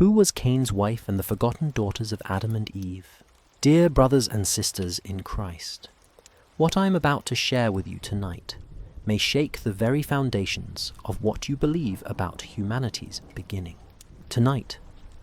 Who was Cain's wife and the forgotten daughters of Adam and Eve? Dear brothers and sisters in Christ, what I am about to share with you tonight may shake the very foundations of what you believe about humanity's beginning. Tonight,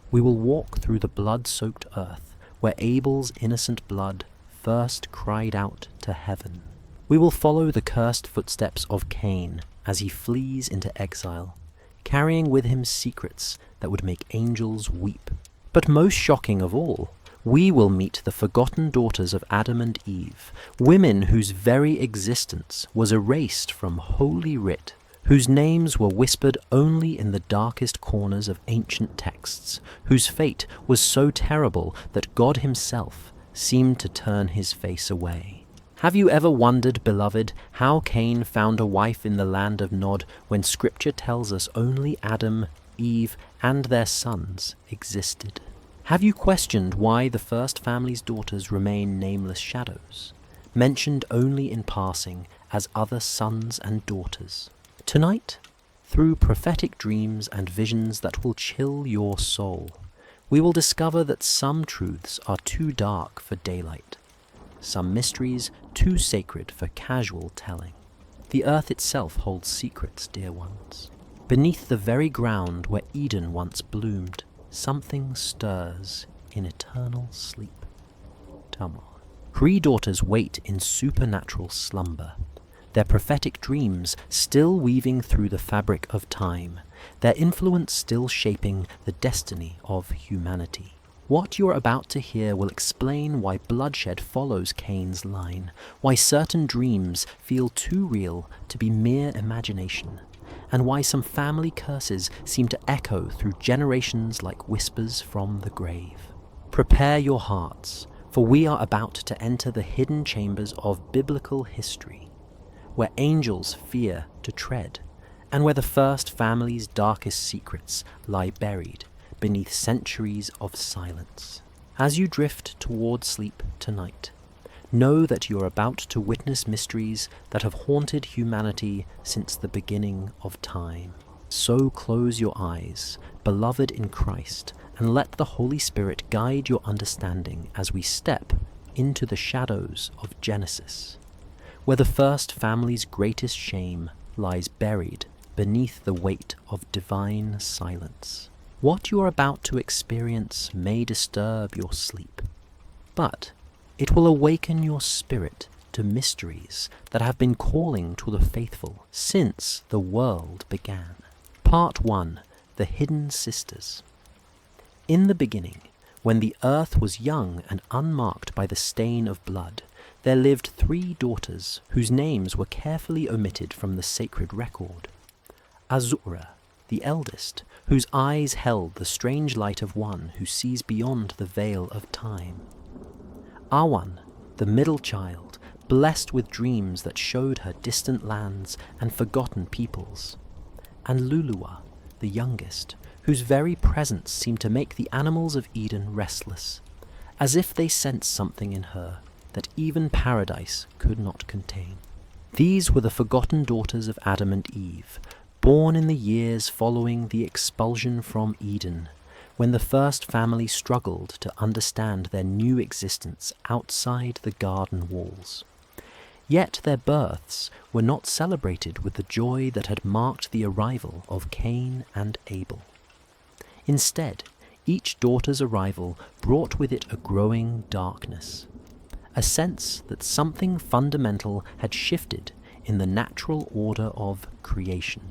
we will walk through the blood-soaked earth where Abel's innocent blood first cried out to heaven. We will follow the cursed footsteps of Cain as he flees into exile, carrying with him secrets that would make angels weep. But most shocking of all, we will meet the forgotten daughters of Adam and Eve, women whose very existence was erased from Holy Writ, whose names were whispered only in the darkest corners of ancient texts, whose fate was so terrible that God himself seemed to turn his face away. Have you ever wondered, beloved, how Cain found a wife in the land of Nod when Scripture tells us only Adam, Eve, and their sons existed? Have you questioned why the first family's daughters remain nameless shadows, mentioned only in passing as other sons and daughters? Tonight, through prophetic dreams and visions that will chill your soul, we will discover that some truths are too dark for daylight, some mysteries too sacred for casual telling. The earth itself holds secrets, dear ones. Beneath the very ground where Eden once bloomed, something stirs in eternal sleep. Tamar. 3 daughters wait in supernatural slumber, their prophetic dreams still weaving through the fabric of time, their influence still shaping the destiny of humanity. What you're about to hear will explain why bloodshed follows Cain's line, why certain dreams feel too real to be mere imagination, and why some family curses seem to echo through generations like whispers from the grave. Prepare your hearts, for we are about to enter the hidden chambers of biblical history, where angels fear to tread, and where the first family's darkest secrets lie buried beneath centuries of silence. As you drift toward sleep tonight, know that you're about to witness mysteries that have haunted humanity since the beginning of time. So close your eyes, beloved in Christ, and let the Holy Spirit guide your understanding as we step into the shadows of Genesis, where the first family's greatest shame lies buried beneath the weight of divine silence. What you are about to experience may disturb your sleep, but it will awaken your spirit to mysteries that have been calling to the faithful since the world began. Part 1. The Hidden Sisters. In the beginning, when the earth was young and unmarked by the stain of blood, there lived 3 daughters whose names were carefully omitted from the sacred record. Azura, the eldest, whose eyes held the strange light of one who sees beyond the veil of time. Awan, the middle child, blessed with dreams that showed her distant lands and forgotten peoples. And Luluwa, the youngest, whose very presence seemed to make the animals of Eden restless, as if they sensed something in her that even paradise could not contain. These were the forgotten daughters of Adam and Eve, born in the years following the expulsion from Eden, when the first family struggled to understand their new existence outside the garden walls. Yet their births were not celebrated with the joy that had marked the arrival of Cain and Abel. Instead, each daughter's arrival brought with it a growing darkness, a sense that something fundamental had shifted in the natural order of creation.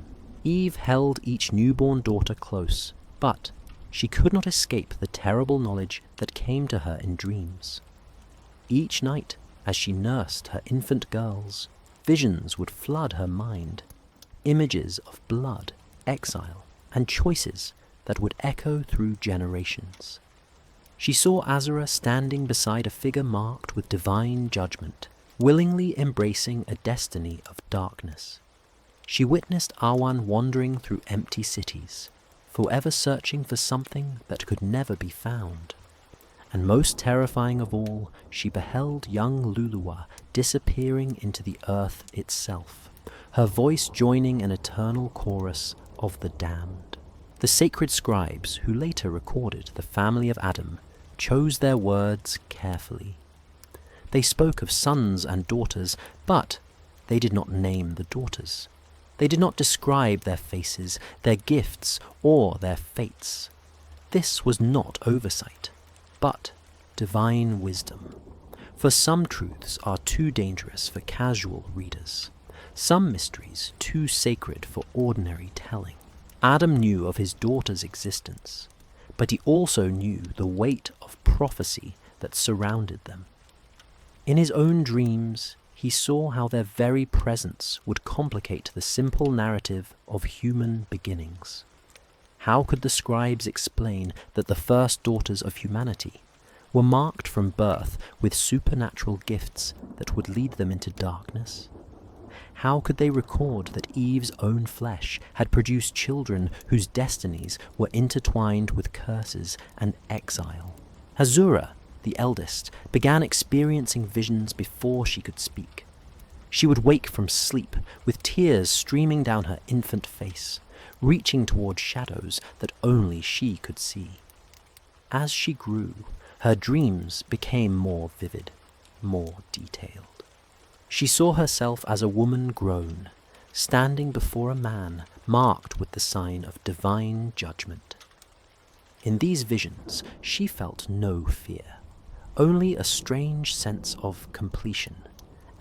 Eve held each newborn daughter close, but she could not escape the terrible knowledge that came to her in dreams. Each night, as she nursed her infant girls, visions would flood her mind, images of blood, exile, and choices that would echo through generations. She saw Azura standing beside a figure marked with divine judgment, willingly embracing a destiny of darkness. She witnessed Awan wandering through empty cities, forever searching for something that could never be found. And most terrifying of all, she beheld young Luluwa disappearing into the earth itself, her voice joining an eternal chorus of the damned. The sacred scribes, who later recorded the family of Adam, chose their words carefully. They spoke of sons and daughters, but they did not name the daughters. They did not describe their faces, their gifts, or their fates. This was not oversight, but divine wisdom. For some truths are too dangerous for casual readers, some mysteries too sacred for ordinary telling. Adam knew of his daughter's existence, but he also knew the weight of prophecy that surrounded them. In his own dreams, he saw how their very presence would complicate the simple narrative of human beginnings. How could the scribes explain that the first daughters of humanity were marked from birth with supernatural gifts that would lead them into darkness? How could they record that Eve's own flesh had produced children whose destinies were intertwined with curses and exile? Azura, the eldest, began experiencing visions before she could speak. She would wake from sleep with tears streaming down her infant face, reaching toward shadows that only she could see. As she grew, her dreams became more vivid, more detailed. She saw herself as a woman grown, standing before a man marked with the sign of divine judgment. In these visions, she felt no fear, only a strange sense of completion,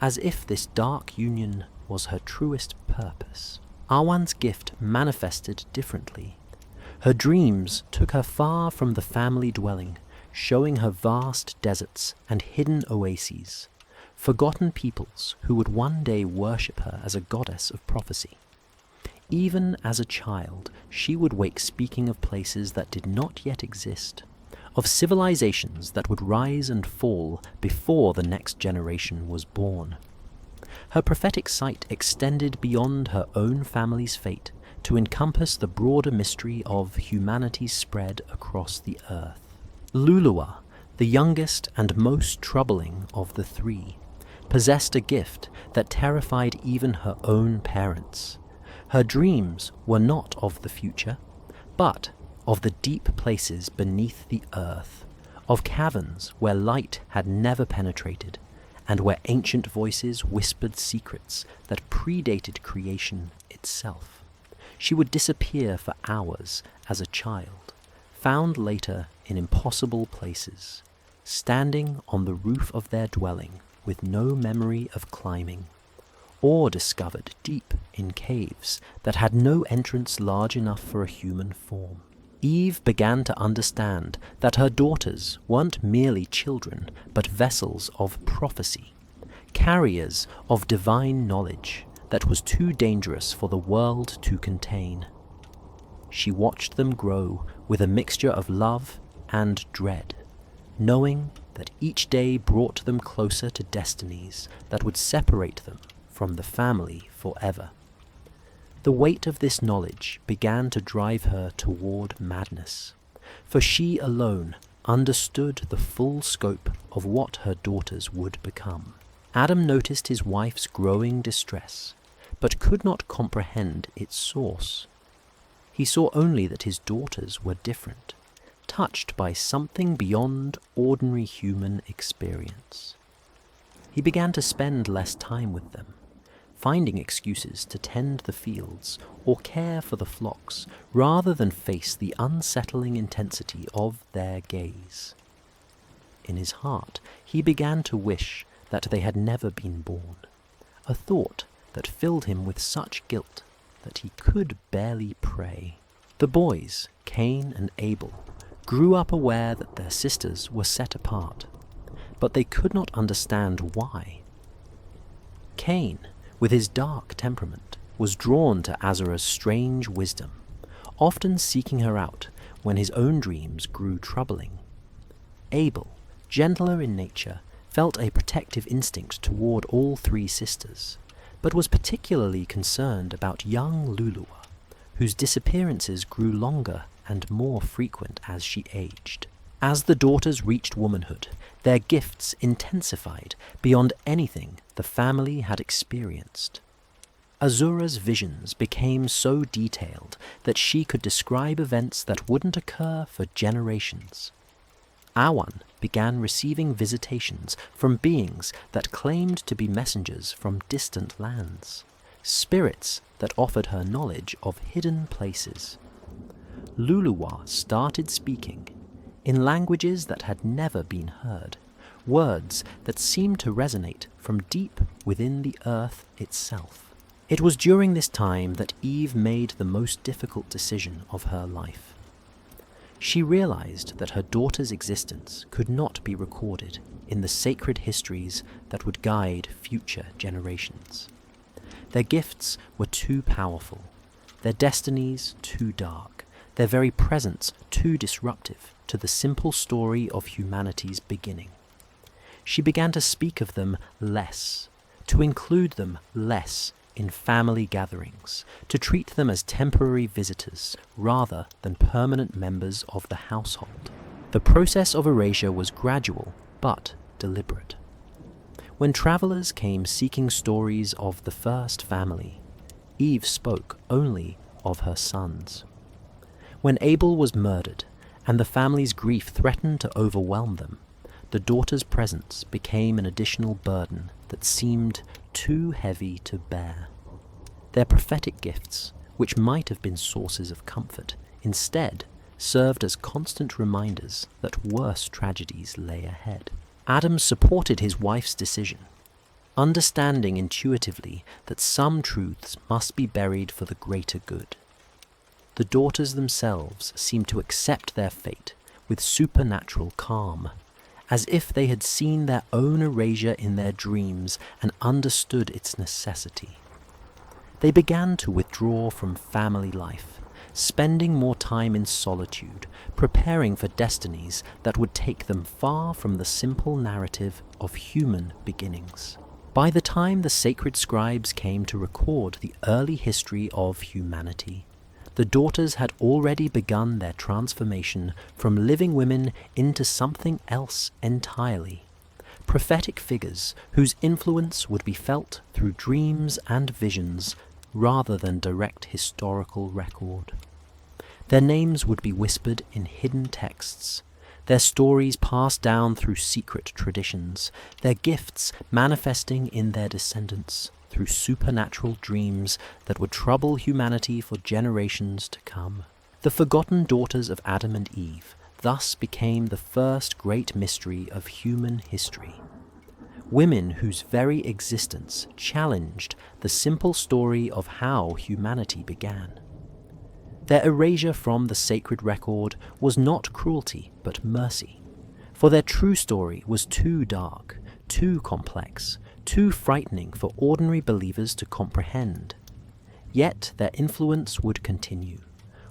as if this dark union was her truest purpose. Awan's gift manifested differently. Her dreams took her far from the family dwelling, showing her vast deserts and hidden oases, forgotten peoples who would one day worship her as a goddess of prophecy. Even as a child, she would wake speaking of places that did not yet exist, of civilizations that would rise and fall before the next generation was born. Her prophetic sight extended beyond her own family's fate to encompass the broader mystery of humanity's spread across the earth. Luluwa, the youngest and most troubling of the three, possessed a gift that terrified even her own parents. Her dreams were not of the future, but of the deep places beneath the earth, of caverns where light had never penetrated, and where ancient voices whispered secrets that predated creation itself. She would disappear for hours as a child, found later in impossible places, standing on the roof of their dwelling with no memory of climbing, or discovered deep in caves that had no entrance large enough for a human form. Eve began to understand that her daughters weren't merely children, but vessels of prophecy, carriers of divine knowledge that was too dangerous for the world to contain. She watched them grow with a mixture of love and dread, knowing that each day brought them closer to destinies that would separate them from the family forever. The weight of this knowledge began to drive her toward madness, for she alone understood the full scope of what her daughters would become. Adam noticed his wife's growing distress, but could not comprehend its source. He saw only that his daughters were different, touched by something beyond ordinary human experience. He began to spend less time with them, finding excuses to tend the fields or care for the flocks rather than face the unsettling intensity of their gaze. In his heart, he began to wish that they had never been born, a thought that filled him with such guilt that he could barely pray. The boys, Cain and Abel, grew up aware that their sisters were set apart, but they could not understand why. Cain, with his dark temperament, was drawn to Azura's strange wisdom, often seeking her out when his own dreams grew troubling. Abel, gentler in nature, felt a protective instinct toward all three sisters, but was particularly concerned about young Luluwa, whose disappearances grew longer and more frequent as she aged. As the daughters reached womanhood, their gifts intensified beyond anything the family had experienced. Azura's visions became so detailed that she could describe events that wouldn't occur for generations. Awan began receiving visitations from beings that claimed to be messengers from distant lands, spirits that offered her knowledge of hidden places. Luluwa started speaking, in languages that had never been heard, words that seemed to resonate from deep within the earth itself. It was during this time that Eve made the most difficult decision of her life. She realized that her daughter's existence could not be recorded in the sacred histories that would guide future generations. Their gifts were too powerful, their destinies too dark, their very presence too disruptive to the simple story of humanity's beginning. She began to speak of them less, to include them less in family gatherings, to treat them as temporary visitors rather than permanent members of the household. The process of erasure was gradual but deliberate. When travelers came seeking stories of the first family, Eve spoke only of her sons. When Abel was murdered and the family's grief threatened to overwhelm them, the daughter's presence became an additional burden that seemed too heavy to bear. Their prophetic gifts, which might have been sources of comfort, instead served as constant reminders that worse tragedies lay ahead. Adam supported his wife's decision, understanding intuitively that some truths must be buried for the greater good. The daughters themselves seemed to accept their fate with supernatural calm, as if they had seen their own erasure in their dreams and understood its necessity. They began to withdraw from family life, spending more time in solitude, preparing for destinies that would take them far from the simple narrative of human beginnings. By the time the sacred scribes came to record the early history of humanity, the daughters had already begun their transformation from living women into something else entirely. Prophetic figures whose influence would be felt through dreams and visions rather than direct historical record. Their names would be whispered in hidden texts, their stories passed down through secret traditions, their gifts manifesting in their descendants through supernatural dreams that would trouble humanity for generations to come. The forgotten daughters of Adam and Eve thus became the first great mystery of human history. Women whose very existence challenged the simple story of how humanity began. Their erasure from the sacred record was not cruelty but mercy, for their true story was too dark, too complex, too frightening for ordinary believers to comprehend. Yet their influence would continue,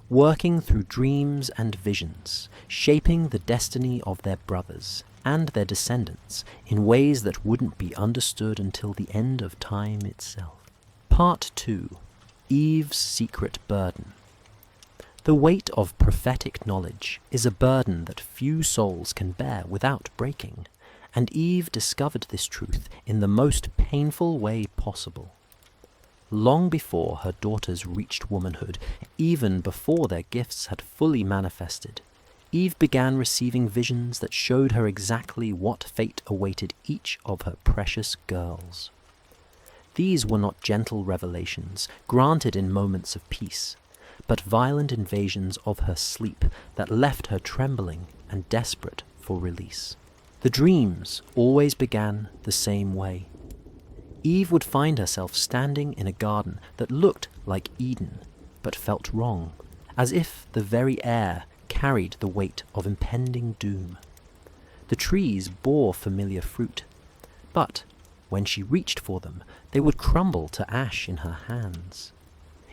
working through dreams and visions, shaping the destiny of their brothers and their descendants in ways that wouldn't be understood until the end of time itself. Part 2. Eve's Secret Burden. The weight of prophetic knowledge is a burden that few souls can bear without breaking, and Eve discovered this truth in the most painful way possible. Long before her daughters reached womanhood, even before their gifts had fully manifested, Eve began receiving visions that showed her exactly what fate awaited each of her precious girls. These were not gentle revelations granted in moments of peace, but violent invasions of her sleep that left her trembling and desperate for release. The dreams always began the same way. Eve would find herself standing in a garden that looked like Eden, but felt wrong, as if the very air carried the weight of impending doom. The trees bore familiar fruit, but when she reached for them, they would crumble to ash in her hands.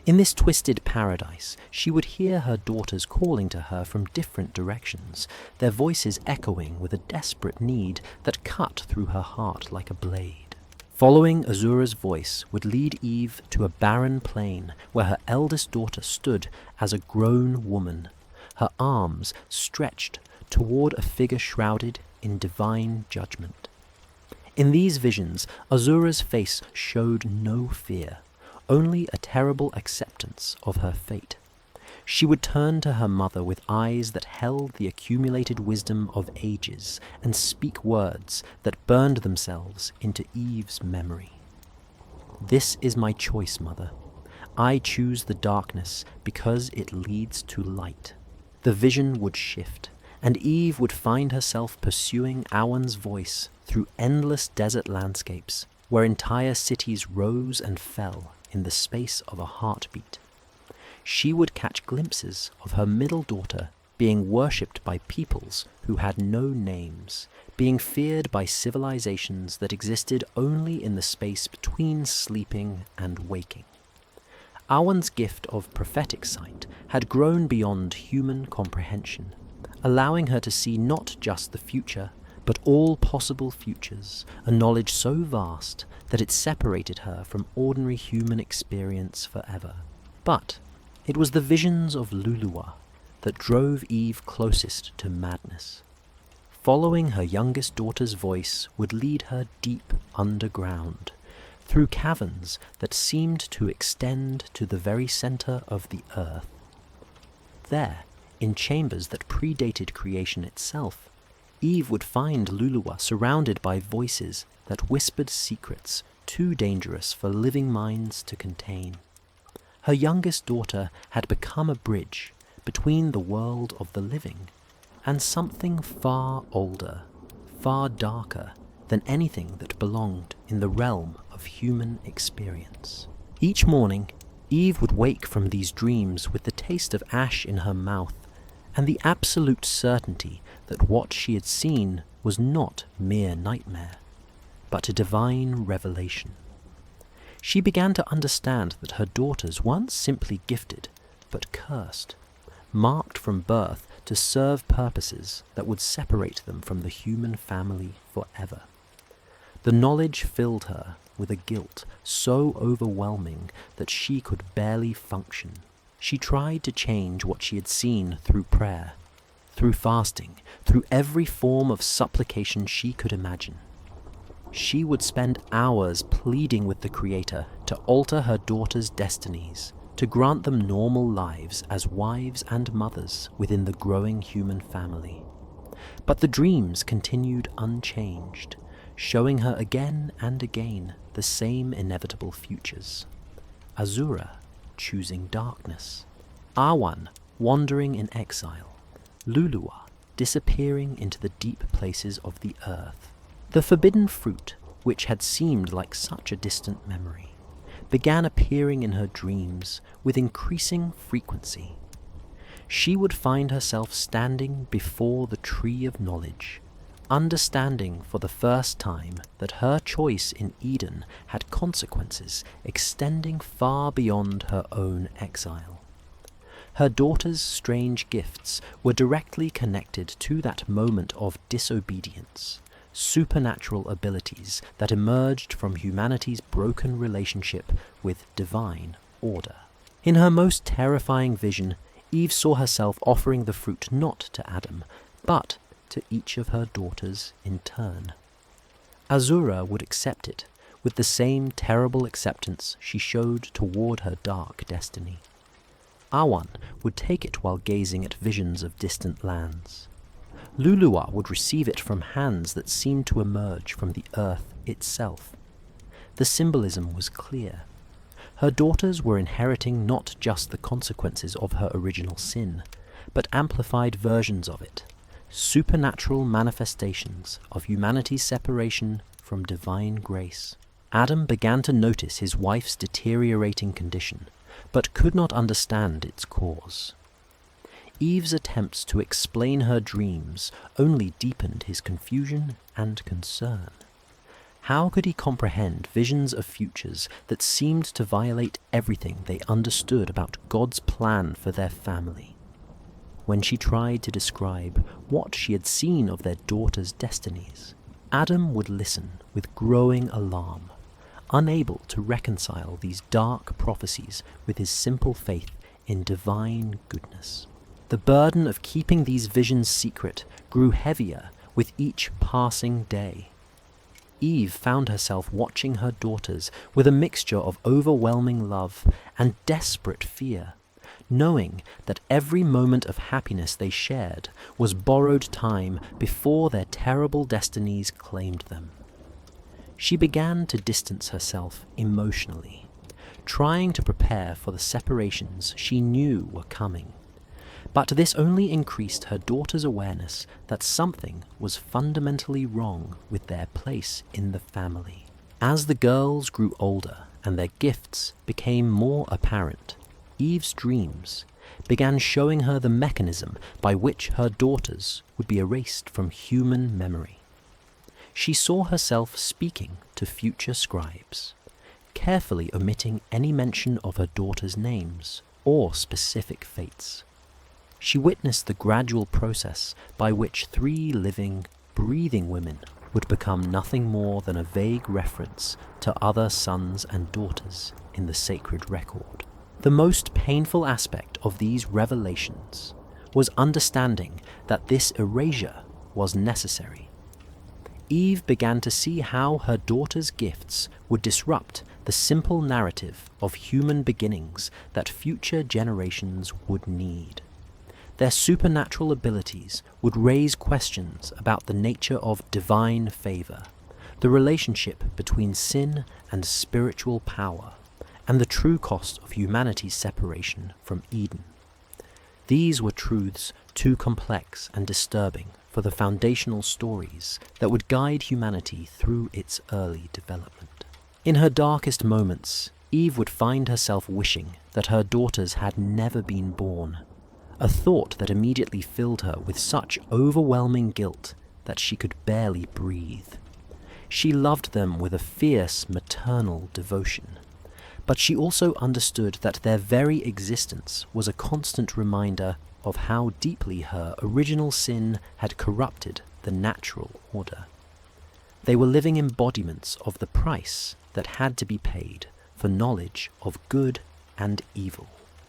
In this twisted paradise, she would hear her daughters calling to her from different directions, their voices echoing with a desperate need that cut through her heart like a blade. Following Azura's voice would lead Eve to a barren plain where her eldest daughter stood as a grown woman, her arms stretched toward a figure shrouded in divine judgment. In these visions, Azura's face showed no fear, only a terrible acceptance of her fate. She would turn to her mother with eyes that held the accumulated wisdom of ages and speak words that burned themselves into Eve's memory. "This is my choice, mother. I choose the darkness because it leads to light." The vision would shift, and Eve would find herself pursuing Awan's voice through endless desert landscapes where entire cities rose and fell in the space of a heartbeat. She would catch glimpses of her middle daughter being worshipped by peoples who had no names, being feared by civilizations that existed only in the space between sleeping and waking. Awan's gift of prophetic sight had grown beyond human comprehension, allowing her to see not just the future, but all possible futures, a knowledge so vast that it separated her from ordinary human experience forever. But it was the visions of Luluwa that drove Eve closest to madness. Following her youngest daughter's voice would lead her deep underground, through caverns that seemed to extend to the very center of the earth. There, in chambers that predated creation itself, Eve would find Luluwa surrounded by voices that whispered secrets too dangerous for living minds to contain. Her youngest daughter had become a bridge between the world of the living and something far older, far darker than anything that belonged in the realm of human experience. Each morning, Eve would wake from these dreams with the taste of ash in her mouth and the absolute certainty that what she had seen was not mere nightmare, but a divine revelation. She began to understand that her daughters weren't simply gifted, but cursed, marked from birth to serve purposes that would separate them from the human family forever. The knowledge filled her with a guilt so overwhelming that she could barely function. She tried to change what she had seen through prayer, through fasting, through every form of supplication she could imagine. She would spend hours pleading with the Creator to alter her daughters' destinies, to grant them normal lives as wives and mothers within the growing human family. But the dreams continued unchanged, showing her again and again the same inevitable futures. Azura choosing darkness, Awan wandering in exile, Luluwa disappearing into the deep places of the earth. The forbidden fruit, which had seemed like such a distant memory, began appearing in her dreams with increasing frequency. She would find herself standing before the tree of knowledge, understanding for the first time that her choice in Eden had consequences extending far beyond her own exile. Her daughter's strange gifts were directly connected to that moment of disobedience, supernatural abilities that emerged from humanity's broken relationship with divine order. In her most terrifying vision, Eve saw herself offering the fruit not to Adam, but to each of her daughters in turn. Azura would accept it with the same terrible acceptance she showed toward her dark destiny. Awan would take it while gazing at visions of distant lands. Luluwa would receive it from hands that seemed to emerge from the earth itself. The symbolism was clear. Her daughters were inheriting not just the consequences of her original sin, but amplified versions of it, supernatural manifestations of humanity's separation from divine grace. Adam began to notice his wife's deteriorating condition, but could not understand its cause. Eve's attempts to explain her dreams only deepened his confusion and concern. How could he comprehend visions of futures that seemed to violate everything they understood about God's plan for their family? When she tried to describe what she had seen of their daughters' destinies, Adam would listen with growing alarm, unable to reconcile these dark prophecies with his simple faith in divine goodness. The burden of keeping these visions secret grew heavier with each passing day. Eve found herself watching her daughters with a mixture of overwhelming love and desperate fear, knowing that every moment of happiness they shared was borrowed time before their terrible destinies claimed them. She began to distance herself emotionally, trying to prepare for the separations she knew were coming. But this only increased her daughter's awareness that something was fundamentally wrong with their place in the family. As the girls grew older and their gifts became more apparent, Eve's dreams began showing her the mechanism by which her daughters would be erased from human memory. She saw herself speaking to future scribes, carefully omitting any mention of her daughters' names or specific fates. She witnessed the gradual process by which 3 living, breathing women would become nothing more than a vague reference to other sons and daughters in the sacred record. The most painful aspect of these revelations was understanding that this erasure was necessary. Eve began to see how her daughter's gifts would disrupt the simple narrative of human beginnings that future generations would need. Their supernatural abilities would raise questions about the nature of divine favor, the relationship between sin and spiritual power, and the true cost of humanity's separation from Eden. These were truths too complex and disturbing for the foundational stories that would guide humanity through its early development. In her darkest moments, Eve would find herself wishing that her daughters had never been born, a thought that immediately filled her with such overwhelming guilt that she could barely breathe. She loved them with a fierce maternal devotion, but she also understood that their very existence was a constant reminder of how deeply her original sin had corrupted the natural order. They were living embodiments of the price that had to be paid for knowledge of good and evil.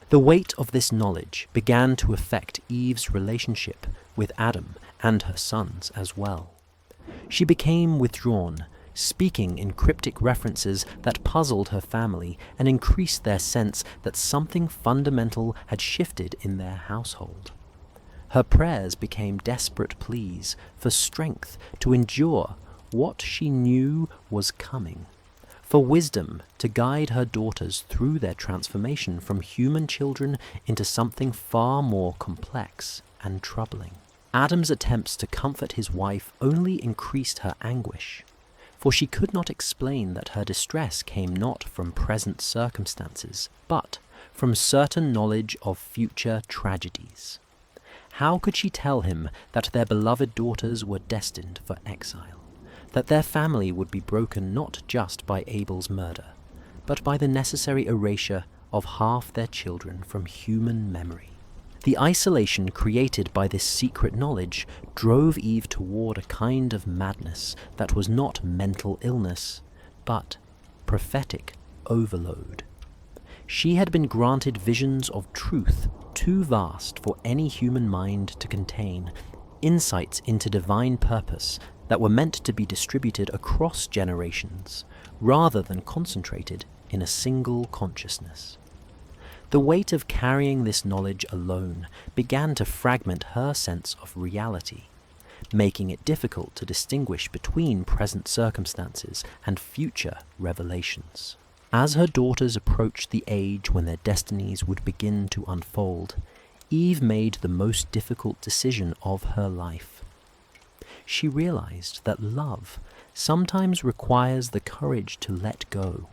The weight of this knowledge began to affect Eve's relationship with Adam and her sons as well. She became withdrawn, speaking in cryptic references that puzzled her family and increased their sense that something fundamental had shifted in their household. Her prayers became desperate pleas for strength to endure what she knew was coming, for wisdom to guide her daughters through their transformation from human children into something far more complex and troubling. Adam's attempts to comfort his wife only increased her anguish, for she could not explain that her distress came not from present circumstances, but from certain knowledge of future tragedies. How could she tell him that their beloved daughters were destined for exile, that their family would be broken not just by Abel's murder, but by the necessary erasure of half their children from human memory? The isolation created by this secret knowledge drove Eve toward a kind of madness that was not mental illness, but prophetic overload. She had been granted visions of truth too vast for any human mind to contain, insights into divine purpose that were meant to be distributed across generations, rather than concentrated in a single consciousness. The weight of carrying this knowledge alone began to fragment her sense of reality, making it difficult to distinguish between present circumstances and future revelations. As her daughters approached the age when their destinies would begin to unfold, Eve made the most difficult decision of her life. She realized that love sometimes requires the courage to let go,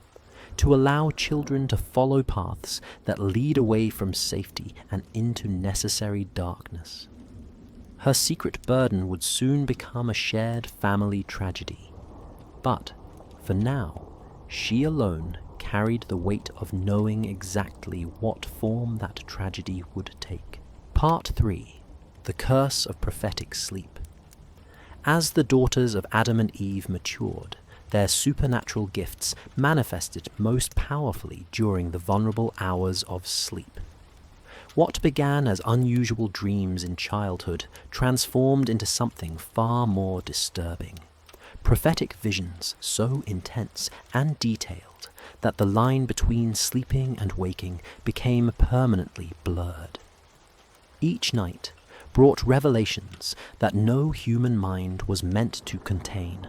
to allow children to follow paths that lead away from safety and into necessary darkness. Her secret burden would soon become a shared family tragedy, but for now, she alone carried the weight of knowing exactly what form that tragedy would take. Part 3. The Curse of Prophetic Sleep. As the daughters of Adam and Eve matured, their supernatural gifts manifested most powerfully during the vulnerable hours of sleep. What began as unusual dreams in childhood transformed into something far more disturbing. prophetic visions so intense and detailed that the line between sleeping and waking became permanently blurred. Each night brought revelations that no human mind was meant to contain,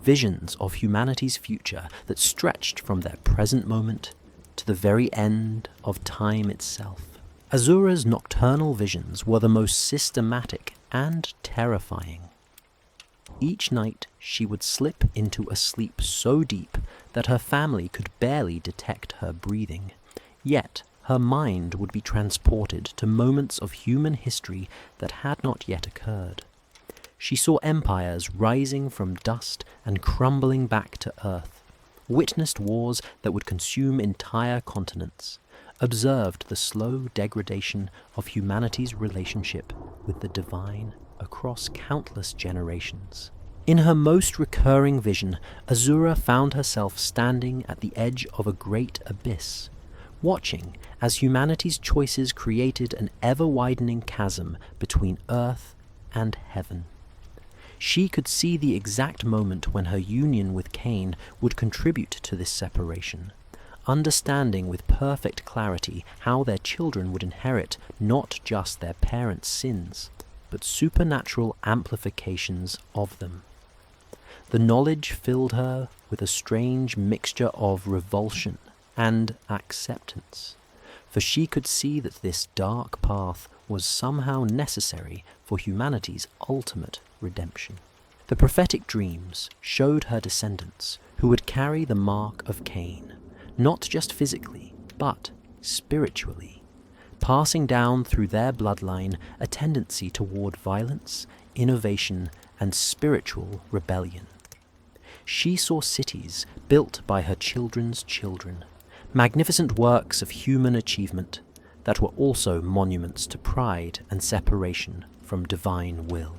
visions of humanity's future that stretched from their present moment to the very end of time itself. Azura's nocturnal visions were the most systematic and terrifying. Each night she would slip into a sleep so deep that her family could barely detect her breathing, yet her mind would be transported to moments of human history that had not yet occurred. She saw empires rising from dust and crumbling back to earth, witnessed wars that would consume entire continents, observed the slow degradation of humanity's relationship with the divine across countless generations. In her most recurring vision, Azura found herself standing at the edge of a great abyss, watching as humanity's choices created an ever-widening chasm between earth and heaven. She could see the exact moment when her union with Cain would contribute to this separation, understanding with perfect clarity how their children would inherit not just their parents' sins, but supernatural amplifications of them. The knowledge filled her with a strange mixture of revulsion and acceptance, for she could see that this dark path was somehow necessary for humanity's ultimate redemption. The prophetic dreams showed her descendants who would carry the mark of Cain, not just physically, but spiritually, passing down through their bloodline a tendency toward violence, innovation, and spiritual rebellion. She saw cities built by her children's children, magnificent works of human achievement that were also monuments to pride and separation from divine will.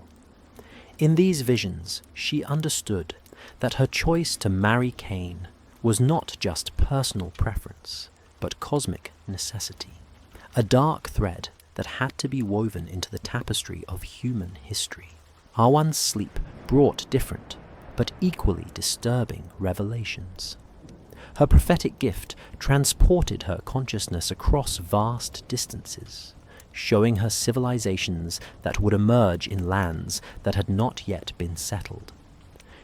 In these visions, she understood that her choice to marry Cain was not just personal preference, but cosmic necessity, a dark thread that had to be woven into the tapestry of human history. Awan's sleep brought different, but equally disturbing revelations. Her prophetic gift transported her consciousness across vast distances, showing her civilizations that would emerge in lands that had not yet been settled.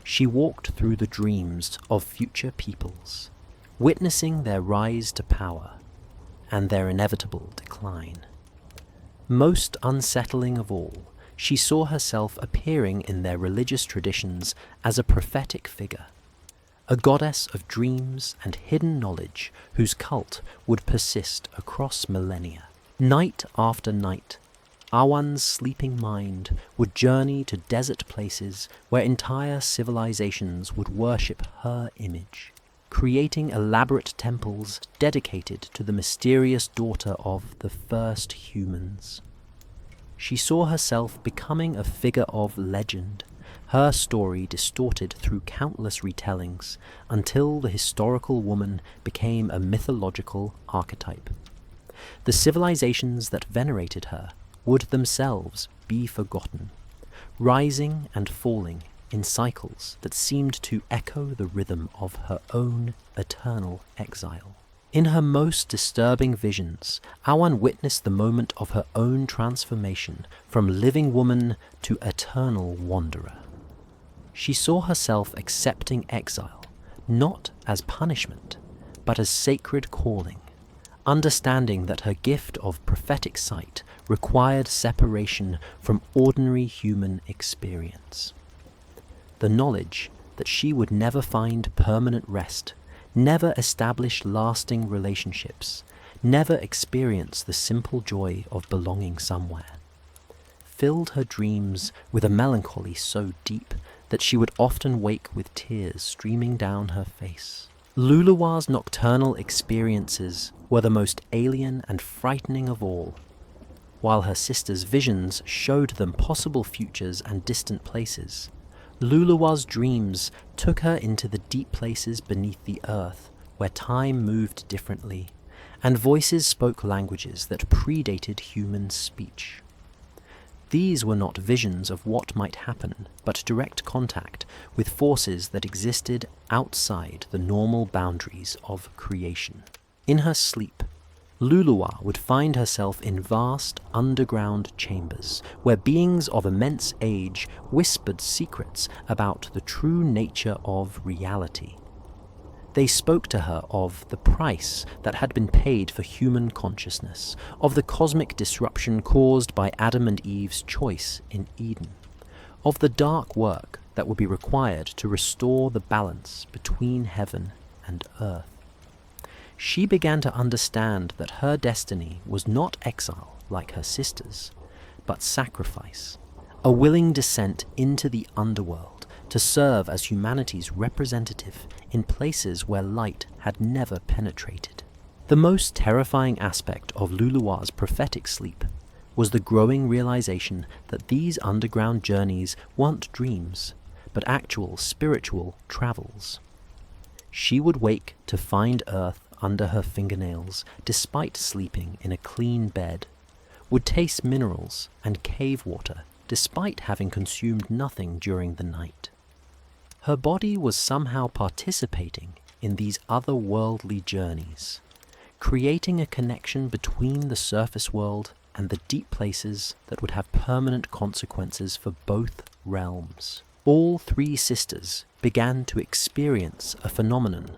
She walked through the dreams of future peoples, witnessing their rise to power and their inevitable decline. Most unsettling of all, she saw herself appearing in their religious traditions as a prophetic figure, a goddess of dreams and hidden knowledge whose cult would persist across millennia. Night after night, Awan's sleeping mind would journey to desert places where entire civilizations would worship her image, creating elaborate temples dedicated to the mysterious daughter of the first humans. She saw herself becoming a figure of legend, her story distorted through countless retellings until the historical woman became a mythological archetype. The civilizations that venerated her would themselves be forgotten, rising and falling in cycles that seemed to echo the rhythm of her own eternal exile. In her most disturbing visions, Awan witnessed the moment of her own transformation from living woman to eternal wanderer. She saw herself accepting exile, not as punishment, but as sacred calling, understanding that her gift of prophetic sight required separation from ordinary human experience. The knowledge that she would never find permanent rest, never establish lasting relationships, never experience the simple joy of belonging somewhere, filled her dreams with a melancholy so deep that she would often wake with tears streaming down her face. Luluwa's nocturnal experiences were the most alien and frightening of all. While her sister's visions showed them possible futures and distant places, Luluwa's dreams took her into the deep places beneath the earth where time moved differently, and voices spoke languages that predated human speech. These were not visions of what might happen, but direct contact with forces that existed outside the normal boundaries of creation. In her sleep, Luluwa would find herself in vast underground chambers where beings of immense age whispered secrets about the true nature of reality. They spoke to her of the price that had been paid for human consciousness, of the cosmic disruption caused by Adam and Eve's choice in Eden, of the dark work that would be required to restore the balance between heaven and earth. She began to understand that her destiny was not exile like her sisters, but sacrifice, a willing descent into the underworld to serve as humanity's representative in places where light had never penetrated. The most terrifying aspect of Luluwa's prophetic sleep was the growing realization that these underground journeys weren't dreams, but actual spiritual travels. She would wake to find earth under her fingernails despite sleeping in a clean bed, would taste minerals and cave water despite having consumed nothing during the night. Her body was somehow participating in these otherworldly journeys, creating a connection between the surface world and the deep places that would have permanent consequences for both realms. All three sisters began to experience a phenomenon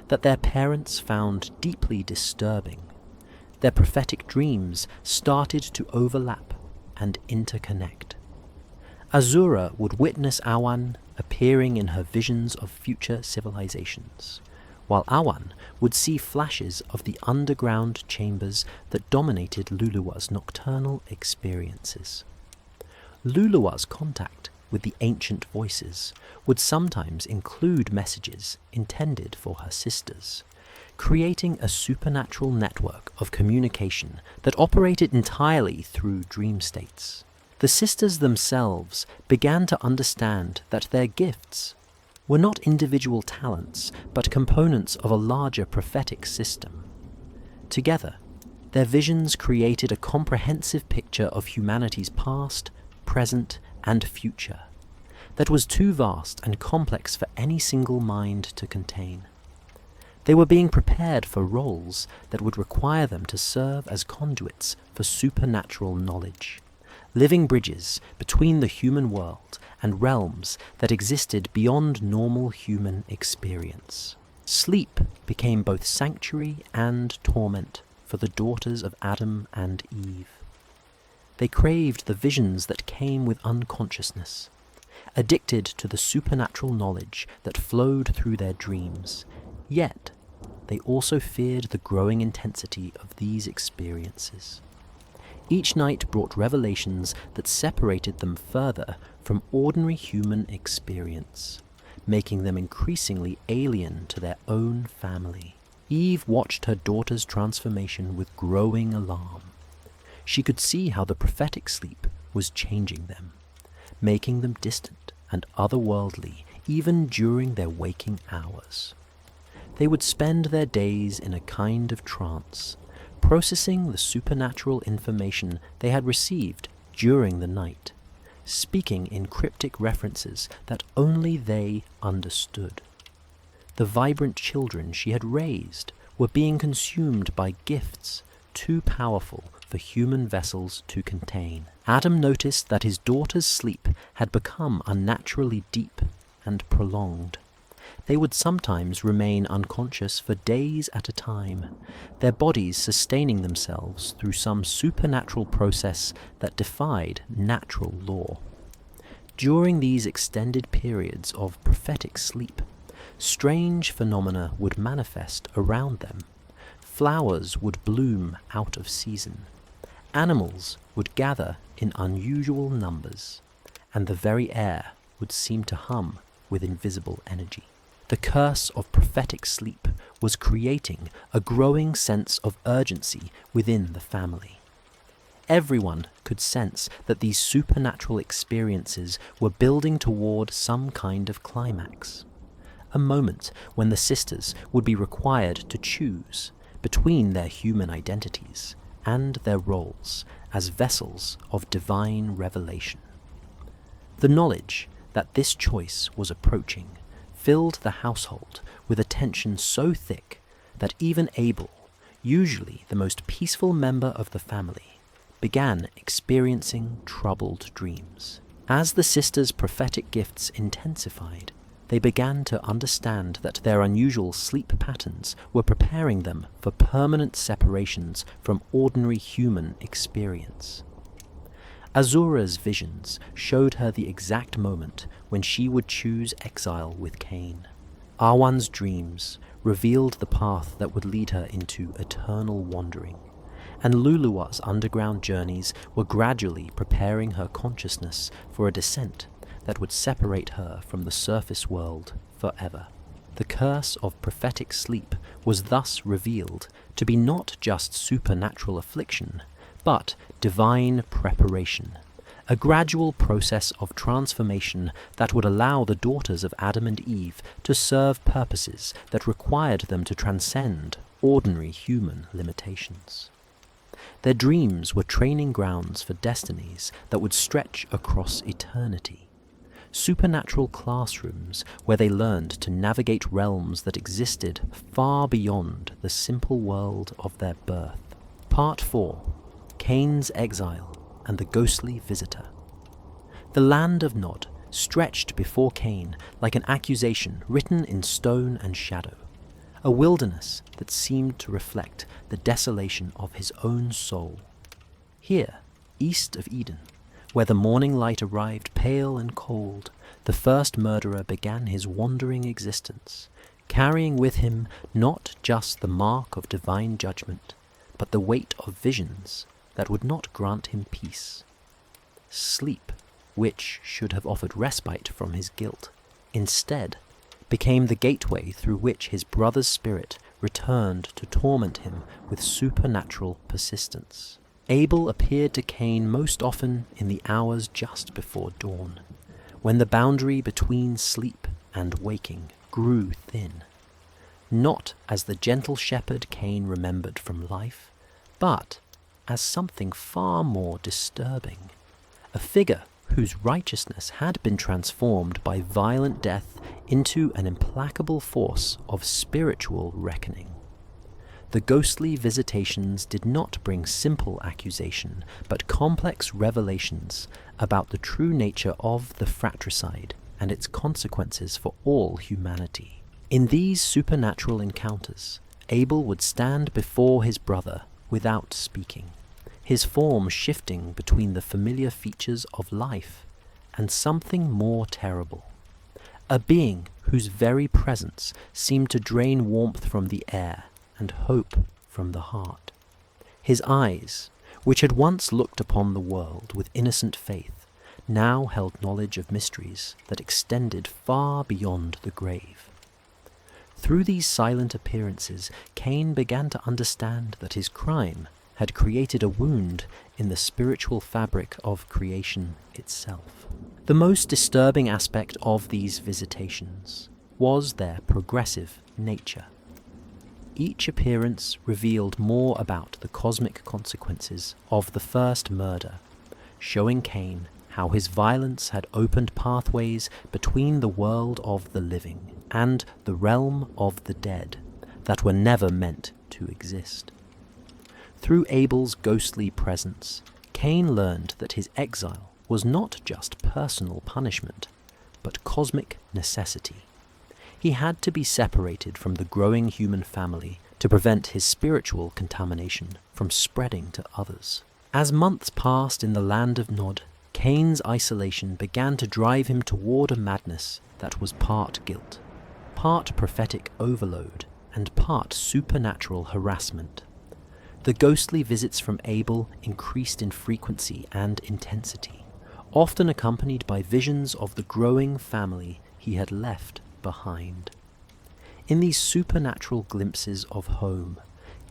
that their parents found deeply disturbing. Their prophetic dreams started to overlap and interconnect. Azura would witness Awan appearing in her visions of future civilizations, while Awan would see flashes of the underground chambers that dominated Luluwa's nocturnal experiences. Luluwa's contact with the ancient voices would sometimes include messages intended for her sisters, creating a supernatural network of communication that operated entirely through dream states. The sisters themselves began to understand that their gifts were not individual talents, but components of a larger prophetic system. Together, their visions created a comprehensive picture of humanity's past, present, and future that was too vast and complex for any single mind to contain. They were being prepared for roles that would require them to serve as conduits for supernatural knowledge, living bridges between the human world and realms that existed beyond normal human experience. Sleep became both sanctuary and torment for the daughters of Adam and Eve. They craved the visions that came with unconsciousness, addicted to the supernatural knowledge that flowed through their dreams, yet they also feared the growing intensity of these experiences. Each night brought revelations that separated them further from ordinary human experience, making them increasingly alien to their own family. Eve watched her daughter's transformation with growing alarm. She could see how the prophetic sleep was changing them, making them distant and otherworldly even during their waking hours. They would spend their days in a kind of trance, processing the supernatural information they had received during the night, speaking in cryptic references that only they understood. The vibrant children she had raised were being consumed by gifts too powerful for human vessels to contain. Adam noticed that his daughter's sleep had become unnaturally deep and prolonged. They would sometimes remain unconscious for days at a time, their bodies sustaining themselves through some supernatural process that defied natural law. During these extended periods of prophetic sleep, strange phenomena would manifest around them. Flowers would bloom out of season. Animals would gather in unusual numbers, and the very air would seem to hum with invisible energy. The curse of prophetic sleep was creating a growing sense of urgency within the family. Everyone could sense that these supernatural experiences were building toward some kind of climax, a moment when the sisters would be required to choose between their human identities and their roles as vessels of divine revelation. The knowledge that this choice was approaching filled the household with a tension so thick that even Abel, usually the most peaceful member of the family, began experiencing troubled dreams. As the sisters' prophetic gifts intensified, they began to understand that their unusual sleep patterns were preparing them for permanent separations from ordinary human experience. Azura's visions showed her the exact moment when she would choose exile with Cain. Awan's dreams revealed the path that would lead her into eternal wandering, and Luluwa's underground journeys were gradually preparing her consciousness for a descent that would separate her from the surface world forever. The curse of prophetic sleep was thus revealed to be not just supernatural affliction, but divine preparation, a gradual process of transformation that would allow the daughters of Adam and Eve to serve purposes that required them to transcend ordinary human limitations. Their dreams were training grounds for destinies that would stretch across eternity, supernatural classrooms where they learned to navigate realms that existed far beyond the simple world of their birth. Part 4. Cain's Exile and the Ghostly Visitor. The land of Nod stretched before Cain like an accusation written in stone and shadow, a wilderness that seemed to reflect the desolation of his own soul. Here, east of Eden, where the morning light arrived pale and cold, the first murderer began his wandering existence, carrying with him not just the mark of divine judgment, but the weight of visions that would not grant him peace. Sleep, which should have offered respite from his guilt, instead became the gateway through which his brother's spirit returned to torment him with supernatural persistence. Abel appeared to Cain most often in the hours just before dawn, when the boundary between sleep and waking grew thin, not as the gentle shepherd Cain remembered from life, but as something far more disturbing, a figure whose righteousness had been transformed by violent death into an implacable force of spiritual reckoning. The ghostly visitations did not bring simple accusation, but complex revelations about the true nature of the fratricide and its consequences for all humanity. In these supernatural encounters, Abel would stand before his brother without speaking, his form shifting between the familiar features of life and something more terrible, a being whose very presence seemed to drain warmth from the air and hope from the heart. His eyes, which had once looked upon the world with innocent faith, now held knowledge of mysteries that extended far beyond the grave. Through these silent appearances, Cain began to understand that his crime had created a wound in the spiritual fabric of creation itself. The most disturbing aspect of these visitations was their progressive nature. Each appearance revealed more about the cosmic consequences of the first murder, showing Cain how his violence had opened pathways between the world of the living and the realm of the dead that were never meant to exist. Through Abel's ghostly presence, Cain learned that his exile was not just personal punishment, but cosmic necessity. He had to be separated from the growing human family to prevent his spiritual contamination from spreading to others. As months passed in the land of Nod, Cain's isolation began to drive him toward a madness that was part guilt, part prophetic overload, and part supernatural harassment. The ghostly visits from Abel increased in frequency and intensity, often accompanied by visions of the growing family he had left behind. In these supernatural glimpses of home,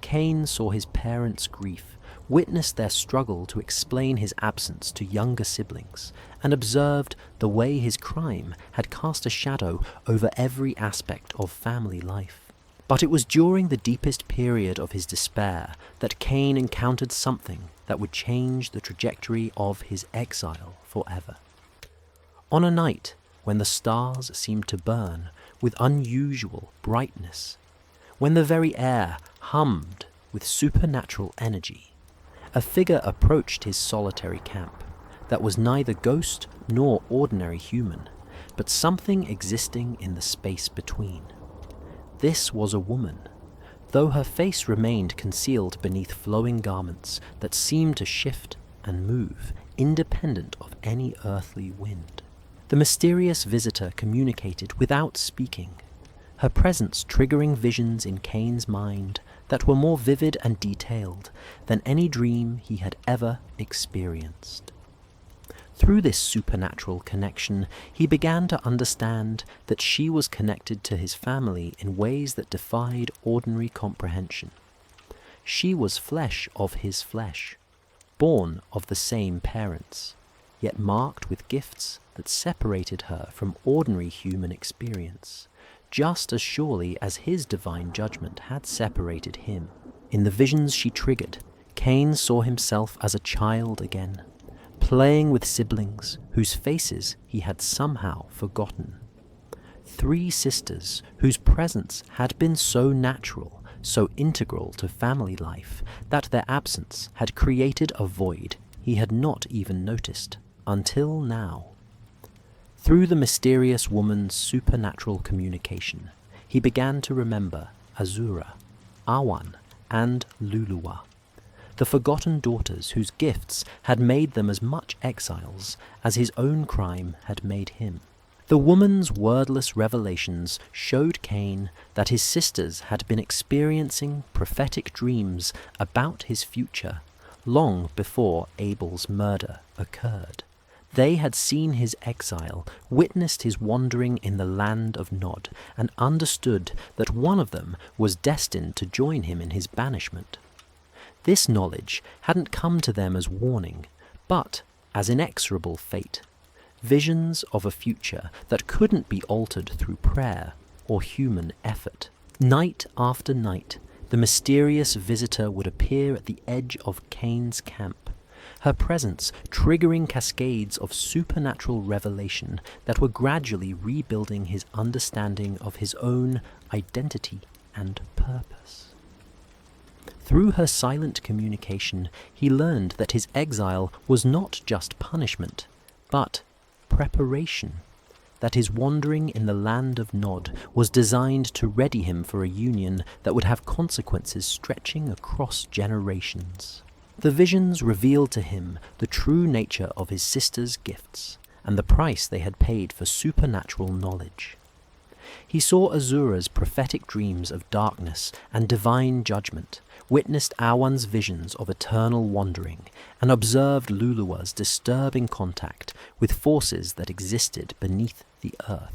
Cain saw his parents' grief, witnessed their struggle to explain his absence to younger siblings, and observed the way his crime had cast a shadow over every aspect of family life. But it was during the deepest period of his despair that Cain encountered something that would change the trajectory of his exile forever. On a night when the stars seemed to burn with unusual brightness, when the very air hummed with supernatural energy, a figure approached his solitary camp that was neither ghost nor ordinary human, but something existing in the space between. This was a woman, though her face remained concealed beneath flowing garments that seemed to shift and move independent of any earthly wind. The mysterious visitor communicated without speaking, her presence triggering visions in Cain's mind that were more vivid and detailed than any dream he had ever experienced. Through this supernatural connection, he began to understand that she was connected to his family in ways that defied ordinary comprehension. She was flesh of his flesh, born of the same parents, yet marked with gifts that separated her from ordinary human experience, just as surely as his divine judgment had separated him. In the visions she triggered, Cain saw himself as a child again, playing with siblings whose faces he had somehow forgotten. 3 sisters whose presence had been so natural, so integral to family life, that their absence had created a void he had not even noticed until now. Through the mysterious woman's supernatural communication, he began to remember Azura, Awan, and Luluwa, the forgotten daughters whose gifts had made them as much exiles as his own crime had made him. The woman's wordless revelations showed Cain that his sisters had been experiencing prophetic dreams about his future long before Abel's murder occurred. They had seen his exile, witnessed his wandering in the land of Nod, and understood that one of them was destined to join him in his banishment. This knowledge hadn't come to them as warning, but as inexorable fate, visions of a future that couldn't be altered through prayer or human effort. Night after night, the mysterious visitor would appear at the edge of Cain's camp, her presence triggering cascades of supernatural revelation that were gradually rebuilding his understanding of his own identity and purpose. Through her silent communication, he learned that his exile was not just punishment, but preparation, that his wandering in the land of Nod was designed to ready him for a union that would have consequences stretching across generations. The visions revealed to him the true nature of his sisters' gifts and the price they had paid for supernatural knowledge. He saw Azura's prophetic dreams of darkness and divine judgment, witnessed Awan's visions of eternal wandering, and observed Luluwa's disturbing contact with forces that existed beneath the earth.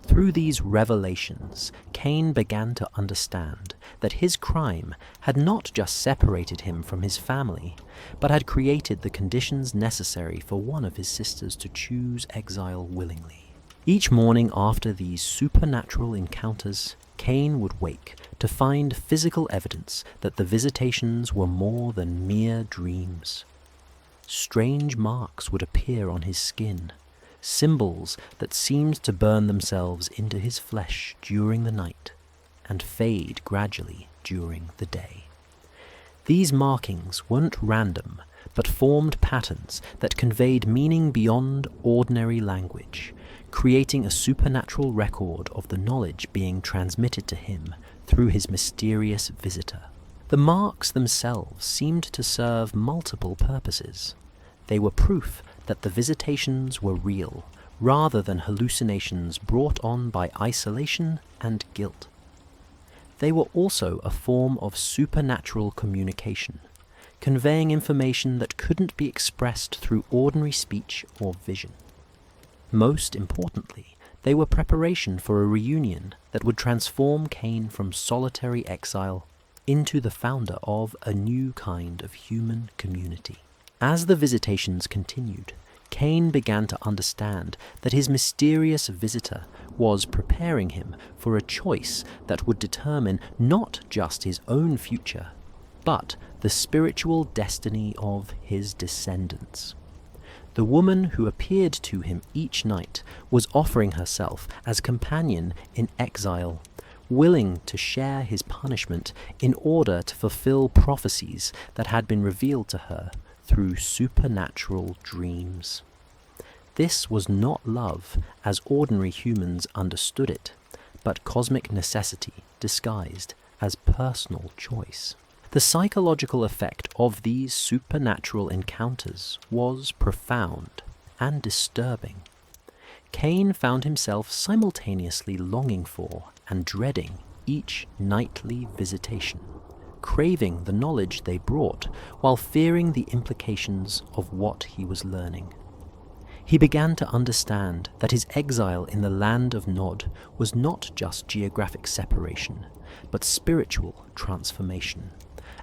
Through these revelations, Cain began to understand that his crime had not just separated him from his family, but had created the conditions necessary for one of his sisters to choose exile willingly. Each morning after these supernatural encounters, Cain would wake to find physical evidence that the visitations were more than mere dreams. Strange marks would appear on his skin, symbols that seemed to burn themselves into his flesh during the night and fade gradually during the day. These markings weren't random, but formed patterns that conveyed meaning beyond ordinary language, creating a supernatural record of the knowledge being transmitted to him through his mysterious visitor. The marks themselves seemed to serve multiple purposes. They were proof that the visitations were real, rather than hallucinations brought on by isolation and guilt. They were also a form of supernatural communication, conveying information that couldn't be expressed through ordinary speech or vision. Most importantly, they were preparation for a reunion that would transform Cain from solitary exile into the founder of a new kind of human community. As the visitations continued, Cain began to understand that his mysterious visitor was preparing him for a choice that would determine not just his own future, but the spiritual destiny of his descendants. The woman who appeared to him each night was offering herself as companion in exile, willing to share his punishment in order to fulfill prophecies that had been revealed to her through supernatural dreams. This was not love as ordinary humans understood it, but cosmic necessity disguised as personal choice. The psychological effect of these supernatural encounters was profound and disturbing. Cain found himself simultaneously longing for and dreading each nightly visitation, craving the knowledge they brought while fearing the implications of what he was learning. He began to understand that his exile in the land of Nod was not just geographic separation, but spiritual transformation,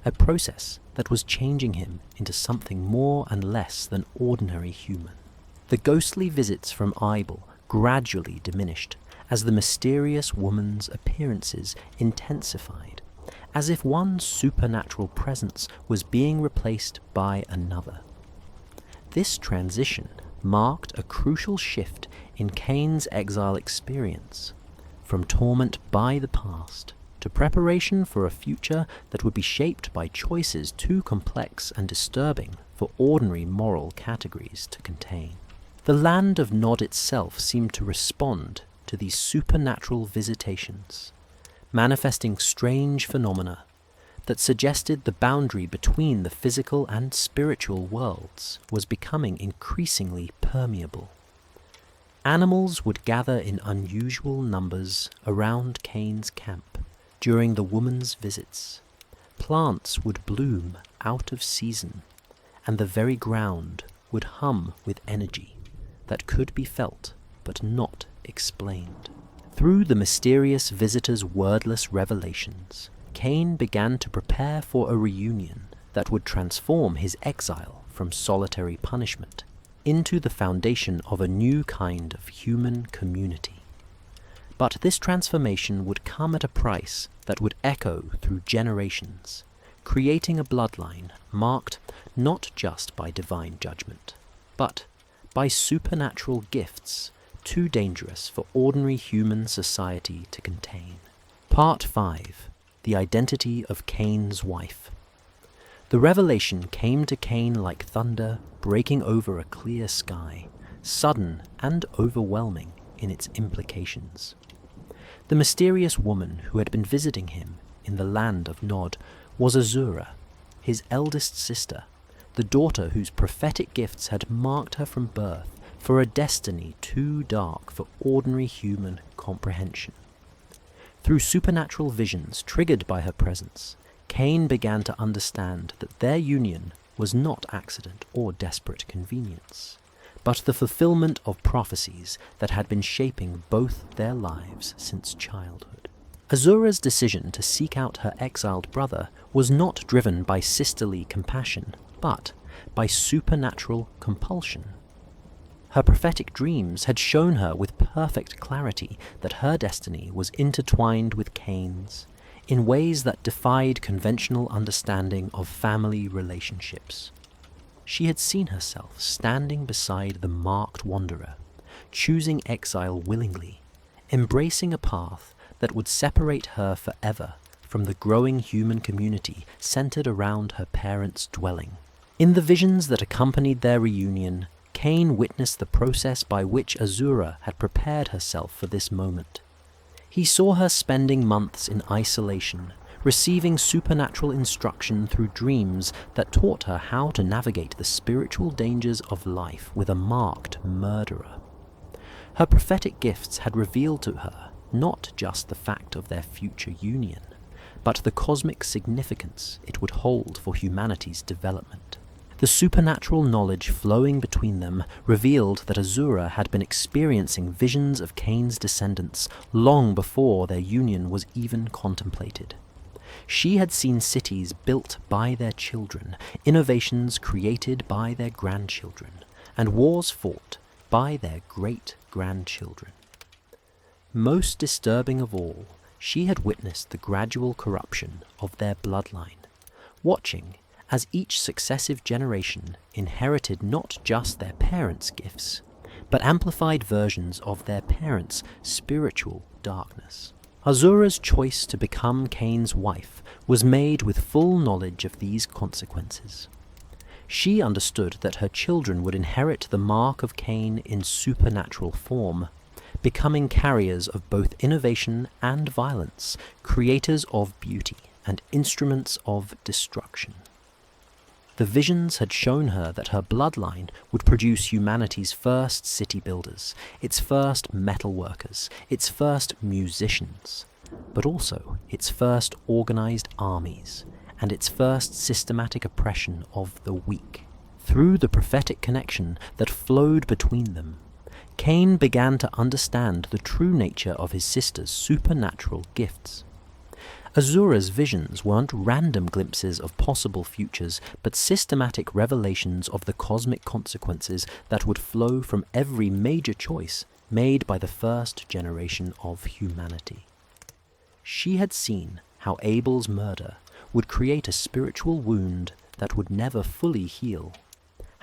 a process that was changing him into something more and less than ordinary human. The ghostly visits from Eibel gradually diminished as the mysterious woman's appearances intensified, as if one supernatural presence was being replaced by another. This transition marked a crucial shift in Cain's exile experience, from torment by the past to preparation for a future that would be shaped by choices too complex and disturbing for ordinary moral categories to contain. The land of Nod itself seemed to respond to these supernatural visitations, manifesting strange phenomena that suggested the boundary between the physical and spiritual worlds was becoming increasingly permeable. Animals would gather in unusual numbers around Cain's camp during the woman's visits. Plants would bloom out of season, and the very ground would hum with energy that could be felt but not explained. Through the mysterious visitor's wordless revelations, Cain began to prepare for a reunion that would transform his exile from solitary punishment into the foundation of a new kind of human community. But this transformation would come at a price that would echo through generations, creating a bloodline marked not just by divine judgment, but by supernatural gifts too dangerous for ordinary human society to contain. Part 5. The Identity of Cain's Wife. The revelation came to Cain like thunder breaking over a clear sky, sudden and overwhelming in its implications. The mysterious woman who had been visiting him in the land of Nod was Azura, his eldest sister, the daughter whose prophetic gifts had marked her from birth for a destiny too dark for ordinary human comprehension. Through supernatural visions triggered by her presence, Cain began to understand that their union was not accident or desperate convenience, but the fulfillment of prophecies that had been shaping both their lives since childhood. Azura's decision to seek out her exiled brother was not driven by sisterly compassion, but by supernatural compulsion. Her prophetic dreams had shown her with perfect clarity that her destiny was intertwined with Cain's in ways that defied conventional understanding of family relationships. She had seen herself standing beside the marked wanderer, choosing exile willingly, embracing a path that would separate her forever from the growing human community centered around her parents' dwelling. In the visions that accompanied their reunion, Cain witnessed the process by which Azura had prepared herself for this moment. He saw her spending months in isolation, receiving supernatural instruction through dreams that taught her how to navigate the spiritual dangers of life with a marked murderer. Her prophetic gifts had revealed to her not just the fact of their future union, but the cosmic significance it would hold for humanity's development. The supernatural knowledge flowing between them revealed that Azura had been experiencing visions of Cain's descendants long before their union was even contemplated. She had seen cities built by their children, innovations created by their grandchildren, and wars fought by their great-grandchildren. Most disturbing of all, she had witnessed the gradual corruption of their bloodline, watching as each successive generation inherited not just their parents' gifts, but amplified versions of their parents' spiritual darkness. Azura's choice to become Cain's wife was made with full knowledge of these consequences. She understood that her children would inherit the mark of Cain in supernatural form, becoming carriers of both innovation and violence, creators of beauty and instruments of destruction. The visions had shown her that her bloodline would produce humanity's first city builders, its first metal workers, its first musicians, but also its first organized armies, and its first systematic oppression of the weak. Through the prophetic connection that flowed between them, Cain began to understand the true nature of his sister's supernatural gifts. Azura's visions weren't random glimpses of possible futures, but systematic revelations of the cosmic consequences that would flow from every major choice made by the first generation of humanity. She had seen how Abel's murder would create a spiritual wound that would never fully heal,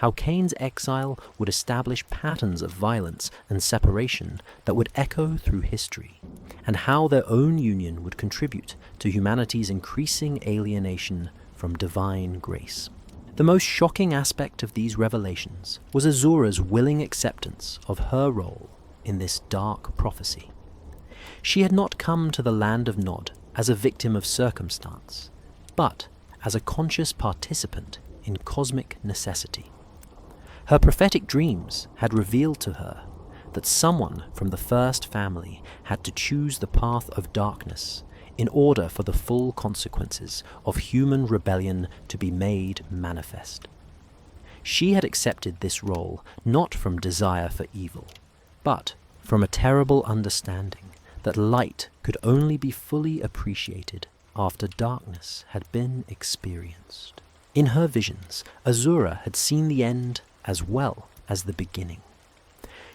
how Cain's exile would establish patterns of violence and separation that would echo through history, and how their own union would contribute to humanity's increasing alienation from divine grace. The most shocking aspect of these revelations was Azura's willing acceptance of her role in this dark prophecy. She had not come to the land of Nod as a victim of circumstance, but as a conscious participant in cosmic necessity. Her prophetic dreams had revealed to her that someone from the first family had to choose the path of darkness in order for the full consequences of human rebellion to be made manifest. She had accepted this role not from desire for evil, but from a terrible understanding that light could only be fully appreciated after darkness had been experienced. In her visions, Azura had seen the end as well as the beginning.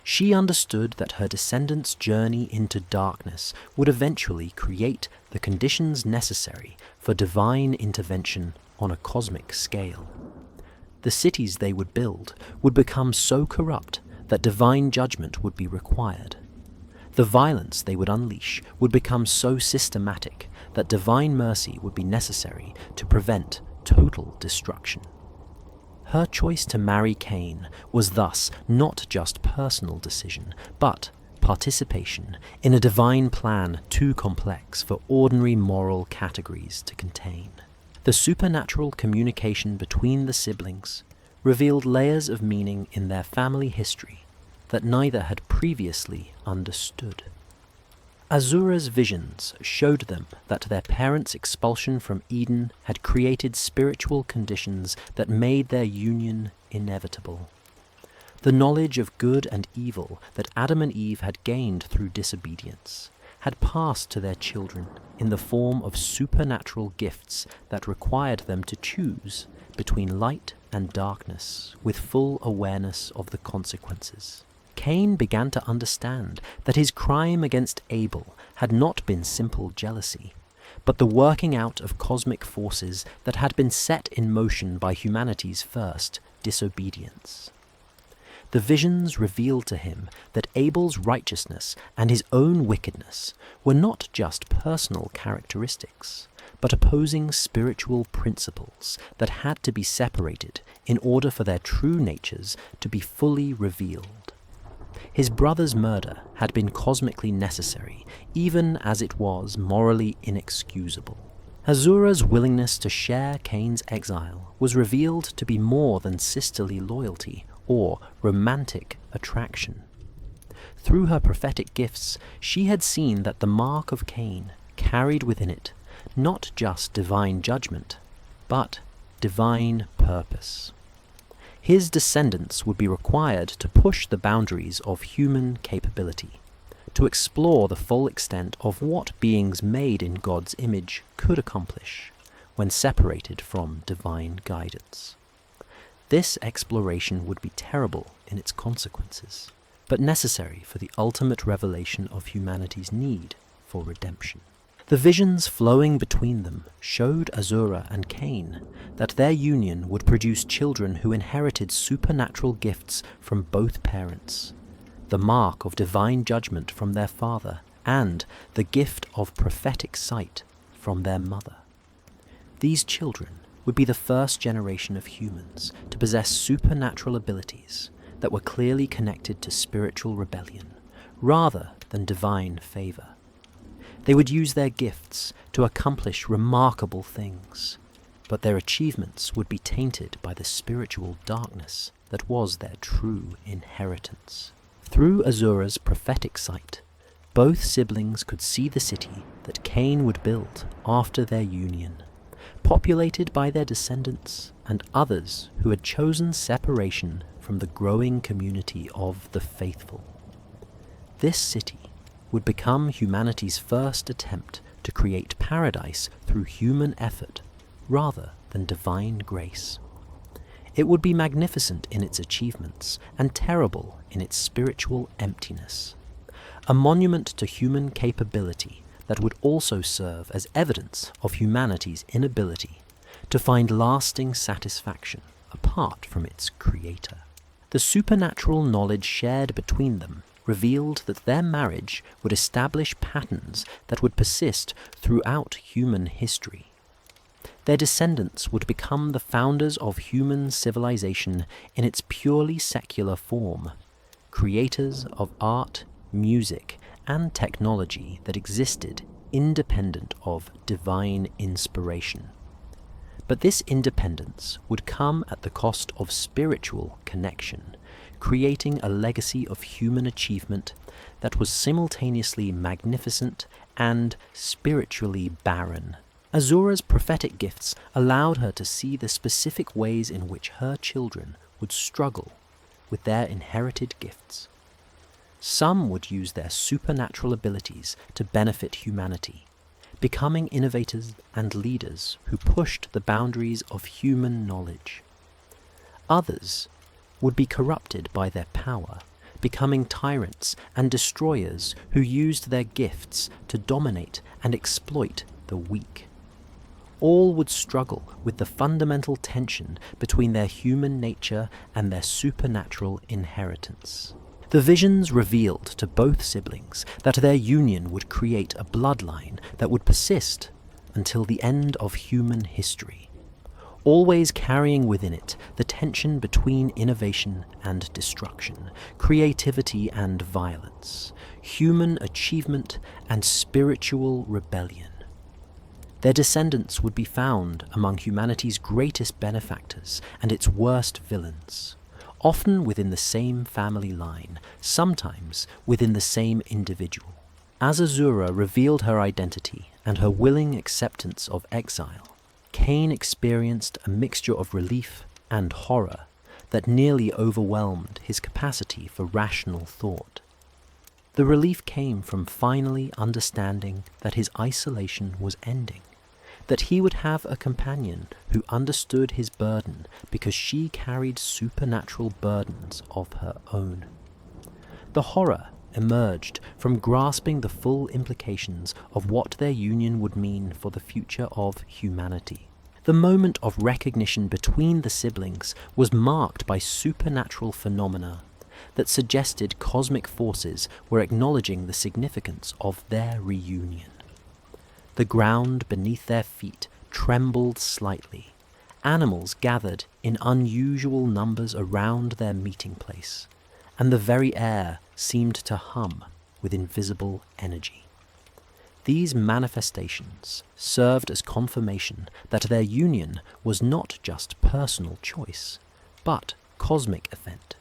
She understood that her descendants' journey into darkness would eventually create the conditions necessary for divine intervention on a cosmic scale. The cities they would build would become so corrupt that divine judgment would be required. The violence they would unleash would become so systematic that divine mercy would be necessary to prevent total destruction. Her choice to marry Cain was thus not just personal decision, but participation in a divine plan too complex for ordinary moral categories to contain. The supernatural communication between the siblings revealed layers of meaning in their family history that neither had previously understood. Azura's visions showed them that their parents' expulsion from Eden had created spiritual conditions that made their union inevitable. The knowledge of good and evil that Adam and Eve had gained through disobedience had passed to their children in the form of supernatural gifts that required them to choose between light and darkness with full awareness of the consequences. Cain began to understand that his crime against Abel had not been simple jealousy, but the working out of cosmic forces that had been set in motion by humanity's first disobedience. The visions revealed to him that Abel's righteousness and his own wickedness were not just personal characteristics, but opposing spiritual principles that had to be separated in order for their true natures to be fully revealed. His brother's murder had been cosmically necessary, even as it was morally inexcusable. Azura's willingness to share Cain's exile was revealed to be more than sisterly loyalty or romantic attraction. Through her prophetic gifts, she had seen that the mark of Cain carried within it not just divine judgment, but divine purpose. His descendants would be required to push the boundaries of human capability, to explore the full extent of what beings made in God's image could accomplish when separated from divine guidance. This exploration would be terrible in its consequences, but necessary for the ultimate revelation of humanity's need for redemption. The visions flowing between them showed Azura and Cain that their union would produce children who inherited supernatural gifts from both parents, the mark of divine judgment from their father, and the gift of prophetic sight from their mother. These children would be the first generation of humans to possess supernatural abilities that were clearly connected to spiritual rebellion, rather than divine favor. They would use their gifts to accomplish remarkable things, but their achievements would be tainted by the spiritual darkness that was their true inheritance. Through Azura's prophetic sight, both siblings could see the city that Cain would build after their union, populated by their descendants and others who had chosen separation from the growing community of the faithful. This city would become humanity's first attempt to create paradise through human effort rather than divine grace. It would be magnificent in its achievements and terrible in its spiritual emptiness, a monument to human capability that would also serve as evidence of humanity's inability to find lasting satisfaction apart from its creator. The supernatural knowledge shared between them revealed that their marriage would establish patterns that would persist throughout human history. Their descendants would become the founders of human civilization in its purely secular form, creators of art, music, and technology that existed independent of divine inspiration. But this independence would come at the cost of spiritual connection, creating a legacy of human achievement that was simultaneously magnificent and spiritually barren. Azura's prophetic gifts allowed her to see the specific ways in which her children would struggle with their inherited gifts. Some would use their supernatural abilities to benefit humanity, becoming innovators and leaders who pushed the boundaries of human knowledge. Others would be corrupted by their power, becoming tyrants and destroyers who used their gifts to dominate and exploit the weak. All would struggle with the fundamental tension between their human nature and their supernatural inheritance. The visions revealed to both siblings that their union would create a bloodline that would persist until the end of human history, always carrying within it the tension between innovation and destruction, creativity and violence, human achievement and spiritual rebellion. Their descendants would be found among humanity's greatest benefactors and its worst villains, often within the same family line, sometimes within the same individual. As Azura revealed her identity and her willing acceptance of exile, Cain experienced a mixture of relief and horror that nearly overwhelmed his capacity for rational thought. The relief came from finally understanding that his isolation was ending, that he would have a companion who understood his burden because she carried supernatural burdens of her own. The horror emerged from grasping the full implications of what their union would mean for the future of humanity. The moment of recognition between the siblings was marked by supernatural phenomena that suggested cosmic forces were acknowledging the significance of their reunion. The ground beneath their feet trembled slightly. Animals gathered in unusual numbers around their meeting place, and the very air seemed to hum with invisible energy. These manifestations served as confirmation that their union was not just personal choice, but cosmic event,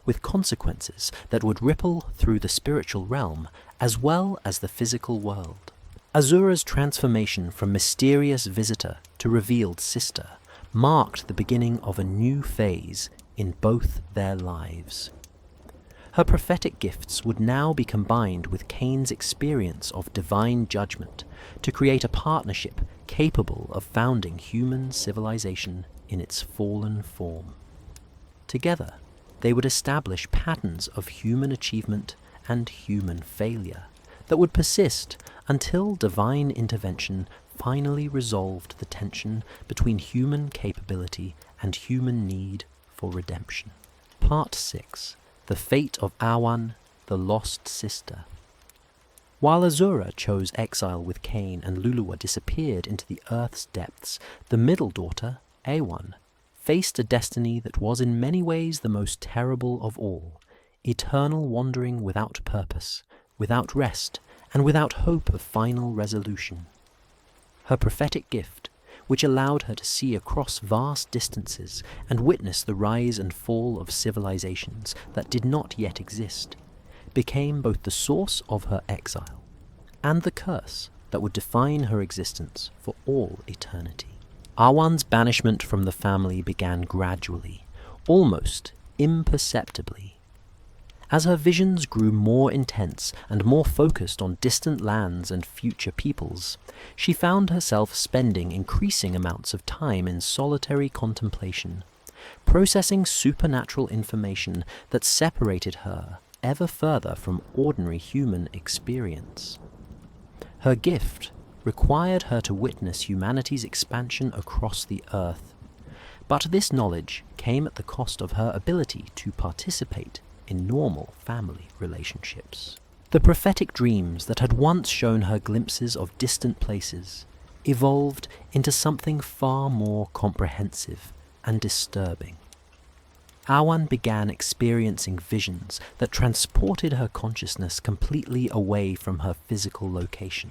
with consequences that would ripple through the spiritual realm as well as the physical world. Azura's transformation from mysterious visitor to revealed sister marked the beginning of a new phase in both their lives. Her prophetic gifts would now be combined with Cain's experience of divine judgment to create a partnership capable of founding human civilization in its fallen form. Together, they would establish patterns of human achievement and human failure that would persist until divine intervention finally resolved the tension between human capability and human need for redemption. Part 6. The Fate of Awan, the Lost Sister. While Azura chose exile with Cain and Luluwa disappeared into the earth's depths, the middle daughter, Awan, faced a destiny that was in many ways the most terrible of all: eternal wandering without purpose, without rest, and without hope of final resolution. Her prophetic gift, which allowed her to see across vast distances and witness the rise and fall of civilizations that did not yet exist, became both the source of her exile and the curse that would define her existence for all eternity. Awan's banishment from the family began gradually, almost imperceptibly. As her visions grew more intense and more focused on distant lands and future peoples, she found herself spending increasing amounts of time in solitary contemplation, processing supernatural information that separated her ever further from ordinary human experience. Her gift required her to witness humanity's expansion across the earth, but this knowledge came at the cost of her ability to participate in normal family relationships. The prophetic dreams that had once shown her glimpses of distant places evolved into something far more comprehensive and disturbing. Awan began experiencing visions that transported her consciousness completely away from her physical location,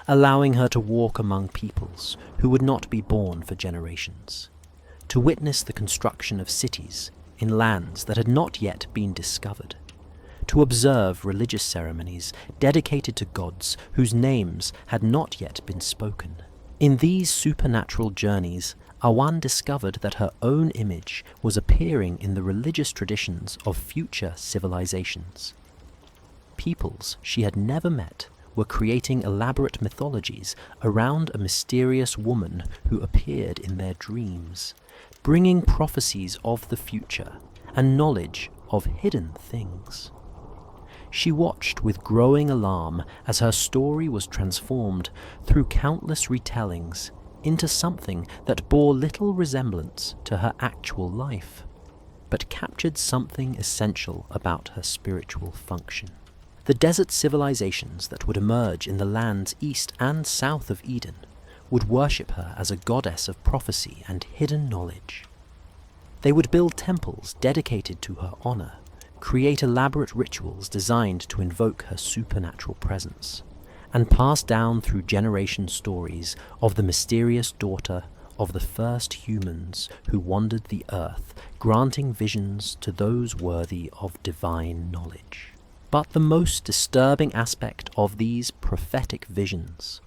allowing her to walk among peoples who would not be born for generations, to witness the construction of cities in lands that had not yet been discovered, to observe religious ceremonies dedicated to gods whose names had not yet been spoken. In these supernatural journeys, Awan discovered that her own image was appearing in the religious traditions of future civilizations. Peoples she had never met were creating elaborate mythologies around a mysterious woman who appeared in their dreams, bringing prophecies of the future and knowledge of hidden things. She watched with growing alarm as her story was transformed through countless retellings into something that bore little resemblance to her actual life, but captured something essential about her spiritual function. The desert civilizations that would emerge in the lands east and south of Eden would worship her as a goddess of prophecy and hidden knowledge. They would build temples dedicated to her honor, create elaborate rituals designed to invoke her supernatural presence, and pass down through generation stories of the mysterious daughter of the first humans who wandered the earth, granting visions to those worthy of divine knowledge. But the most disturbing aspect of these prophetic visions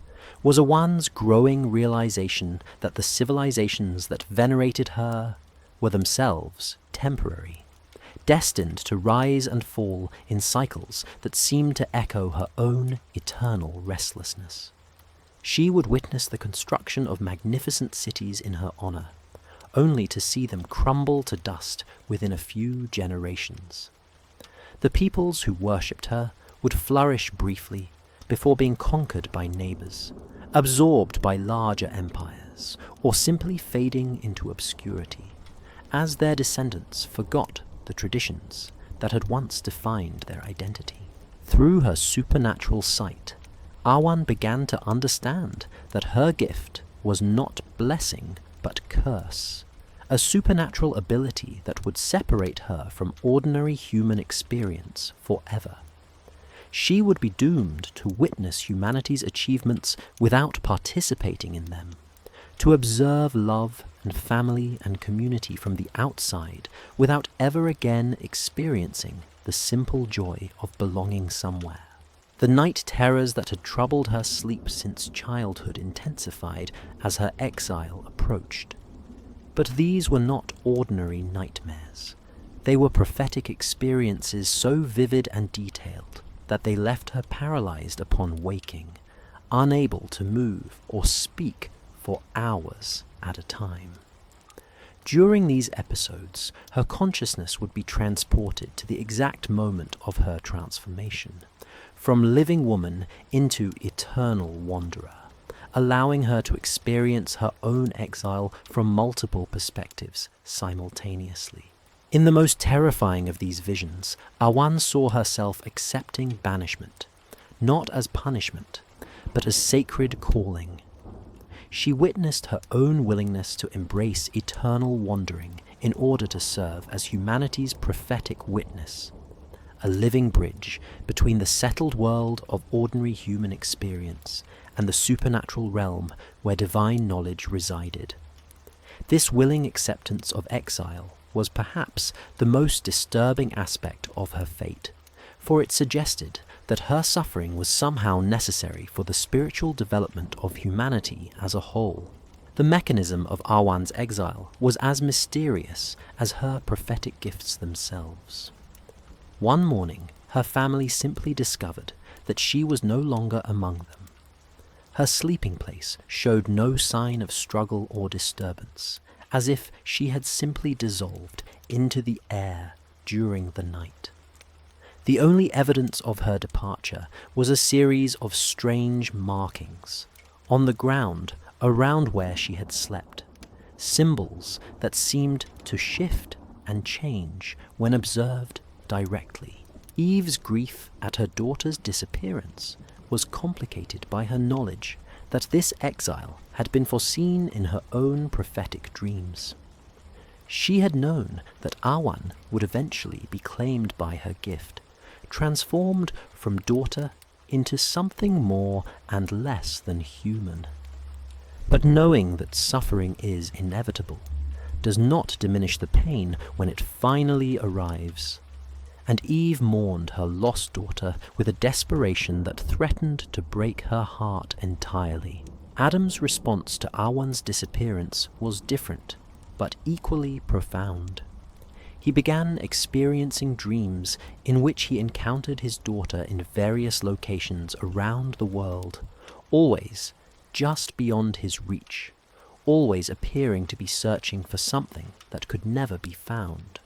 was Awan's growing realization that the civilizations that venerated her were themselves temporary, destined to rise and fall in cycles that seemed to echo her own eternal restlessness. She would witness the construction of magnificent cities in her honor, only to see them crumble to dust within a few generations. The peoples who worshipped her would flourish briefly before being conquered by neighbors, absorbed by larger empires, or simply fading into obscurity, as their descendants forgot the traditions that had once defined their identity. Through her supernatural sight, Awan began to understand that her gift was not blessing but curse, a supernatural ability that would separate her from ordinary human experience forever. She would be doomed to witness humanity's achievements without participating in them, to observe love and family and community from the outside without ever again experiencing the simple joy of belonging somewhere. The night terrors that had troubled her sleep since childhood intensified as her exile approached. But these were not ordinary nightmares. They were prophetic experiences so vivid and detailed that they left her paralyzed upon waking, unable to move or speak for hours at a time. During these episodes, her consciousness would be transported to the exact moment of her transformation, from living woman into eternal wanderer, allowing her to experience her own exile from multiple perspectives simultaneously. In the most terrifying of these visions, Awan saw herself accepting banishment, not as punishment, but as sacred calling. She witnessed her own willingness to embrace eternal wandering in order to serve as humanity's prophetic witness, a living bridge between the settled world of ordinary human experience and the supernatural realm where divine knowledge resided. This willing acceptance of exile was perhaps the most disturbing aspect of her fate, for it suggested that her suffering was somehow necessary for the spiritual development of humanity as a whole. The mechanism of Awan's exile was as mysterious as her prophetic gifts themselves. One morning, her family simply discovered that she was no longer among them. Her sleeping place showed no sign of struggle or disturbance, as if she had simply dissolved into the air during the night. The only evidence of her departure was a series of strange markings on the ground around where she had slept, symbols that seemed to shift and change when observed directly. Eve's grief at her daughter's disappearance was complicated by her knowledge that this exile had been foreseen in her own prophetic dreams. She had known that Awan would eventually be claimed by her gift, transformed from daughter into something more and less than human. But knowing that suffering is inevitable does not diminish the pain when it finally arrives, and Eve mourned her lost daughter with a desperation that threatened to break her heart entirely. Adam's response to Awan's disappearance was different, but equally profound. He began experiencing dreams in which he encountered his daughter in various locations around the world, always just beyond his reach, always appearing to be searching for something that could never be found.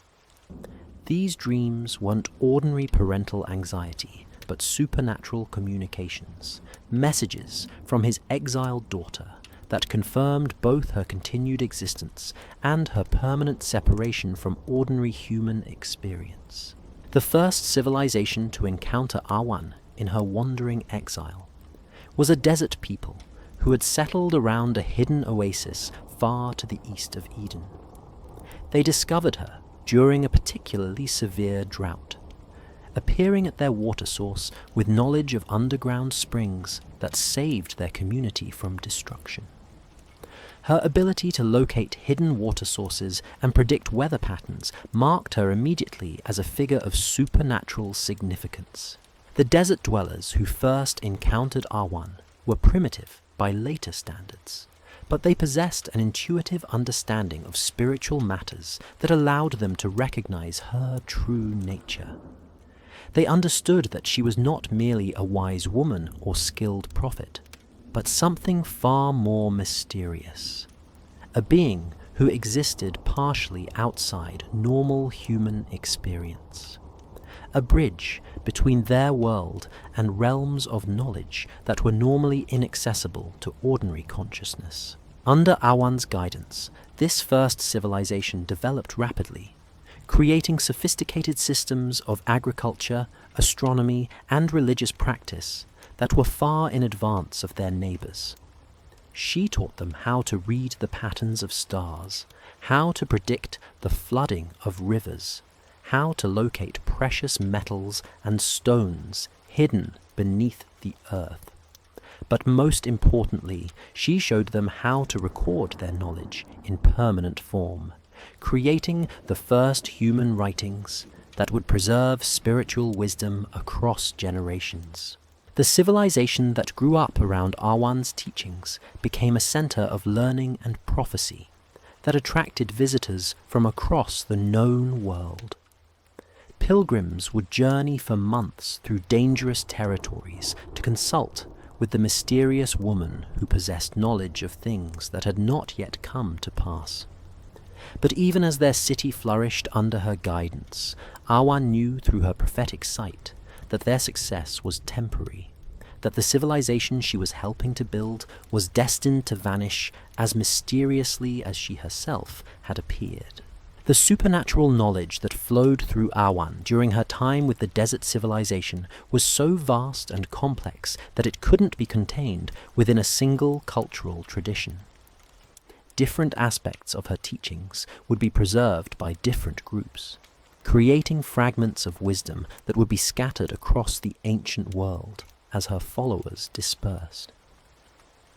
These dreams weren't ordinary parental anxiety, but supernatural communications, messages from his exiled daughter that confirmed both her continued existence and her permanent separation from ordinary human experience. The first civilization to encounter Awan in her wandering exile was a desert people who had settled around a hidden oasis far to the east of Eden. They discovered her during a particularly severe drought, appearing at their water source with knowledge of underground springs that saved their community from destruction. Her ability to locate hidden water sources and predict weather patterns marked her immediately as a figure of supernatural significance. The desert dwellers who first encountered Awan were primitive by later standards, but they possessed an intuitive understanding of spiritual matters that allowed them to recognize her true nature. They understood that she was not merely a wise woman or skilled prophet, but something far more mysterious, a being who existed partially outside normal human experience, a bridge between their world and realms of knowledge that were normally inaccessible to ordinary consciousness. Under Awan's guidance, this first civilization developed rapidly, creating sophisticated systems of agriculture, astronomy, and religious practice that were far in advance of their neighbors. She taught them how to read the patterns of stars, how to predict the flooding of rivers, how to locate precious metals and stones hidden beneath the earth. But most importantly, she showed them how to record their knowledge in permanent form, creating the first human writings that would preserve spiritual wisdom across generations. The civilization that grew up around Awan's teachings became a center of learning and prophecy that attracted visitors from across the known world. Pilgrims would journey for months through dangerous territories to consult with the mysterious woman who possessed knowledge of things that had not yet come to pass. But even as their city flourished under her guidance, Awan knew through her prophetic sight that their success was temporary, that the civilization she was helping to build was destined to vanish as mysteriously as she herself had appeared. The supernatural knowledge that flowed through Awan during her time with the desert civilization was so vast and complex that it couldn't be contained within a single cultural tradition. Different aspects of her teachings would be preserved by different groups, creating fragments of wisdom that would be scattered across the ancient world as her followers dispersed.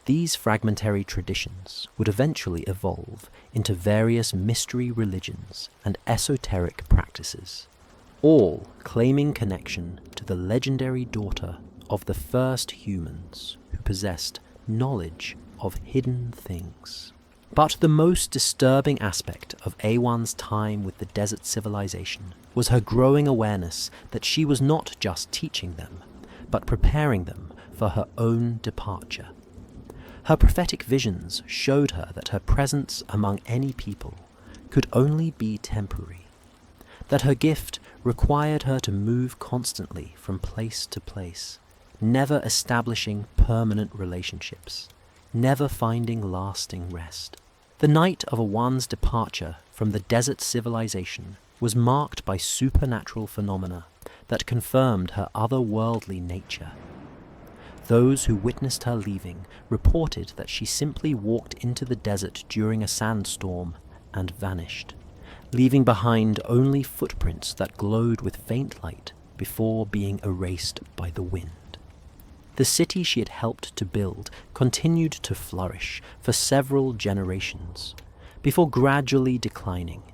These fragmentary traditions would eventually evolve into various mystery religions and esoteric practices, all claiming connection to the legendary daughter of the first humans who possessed knowledge of hidden things. But the most disturbing aspect of Awan's time with the desert civilization was her growing awareness that she was not just teaching them, but preparing them for her own departure. Her prophetic visions showed her that her presence among any people could only be temporary, that her gift required her to move constantly from place to place, never establishing permanent relationships, never finding lasting rest. The night of Awan's departure from the desert civilization was marked by supernatural phenomena that confirmed her otherworldly nature. Those who witnessed her leaving reported that she simply walked into the desert during a sandstorm and vanished, leaving behind only footprints that glowed with faint light before being erased by the wind. The city she had helped to build continued to flourish for several generations, before gradually declining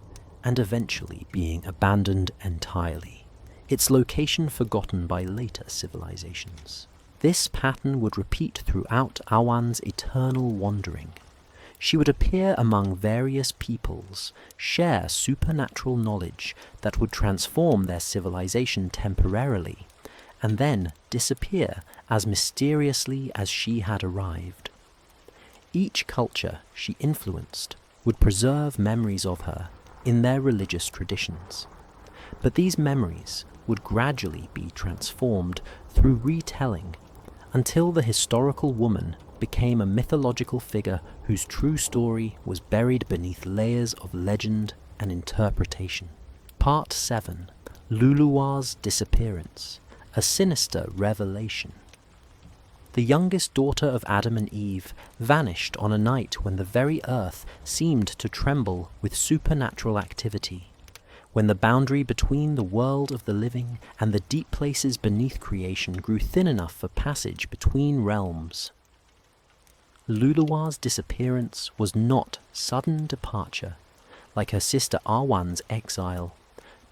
and eventually being abandoned entirely, its location forgotten by later civilizations. This pattern would repeat throughout Awan's eternal wandering. She would appear among various peoples, share supernatural knowledge that would transform their civilization temporarily, and then disappear as mysteriously as she had arrived. Each culture she influenced would preserve memories of her in their religious traditions, but these memories would gradually be transformed through retelling until the historical woman became a mythological figure whose true story was buried beneath layers of legend and interpretation. Part 7. Luluwa's Disappearance, a Sinister Revelation. The youngest daughter of Adam and Eve vanished on a night when the very earth seemed to tremble with supernatural activity, when the boundary between the world of the living and the deep places beneath creation grew thin enough for passage between realms. Luluwa's disappearance was not sudden departure, like her sister Awan's exile,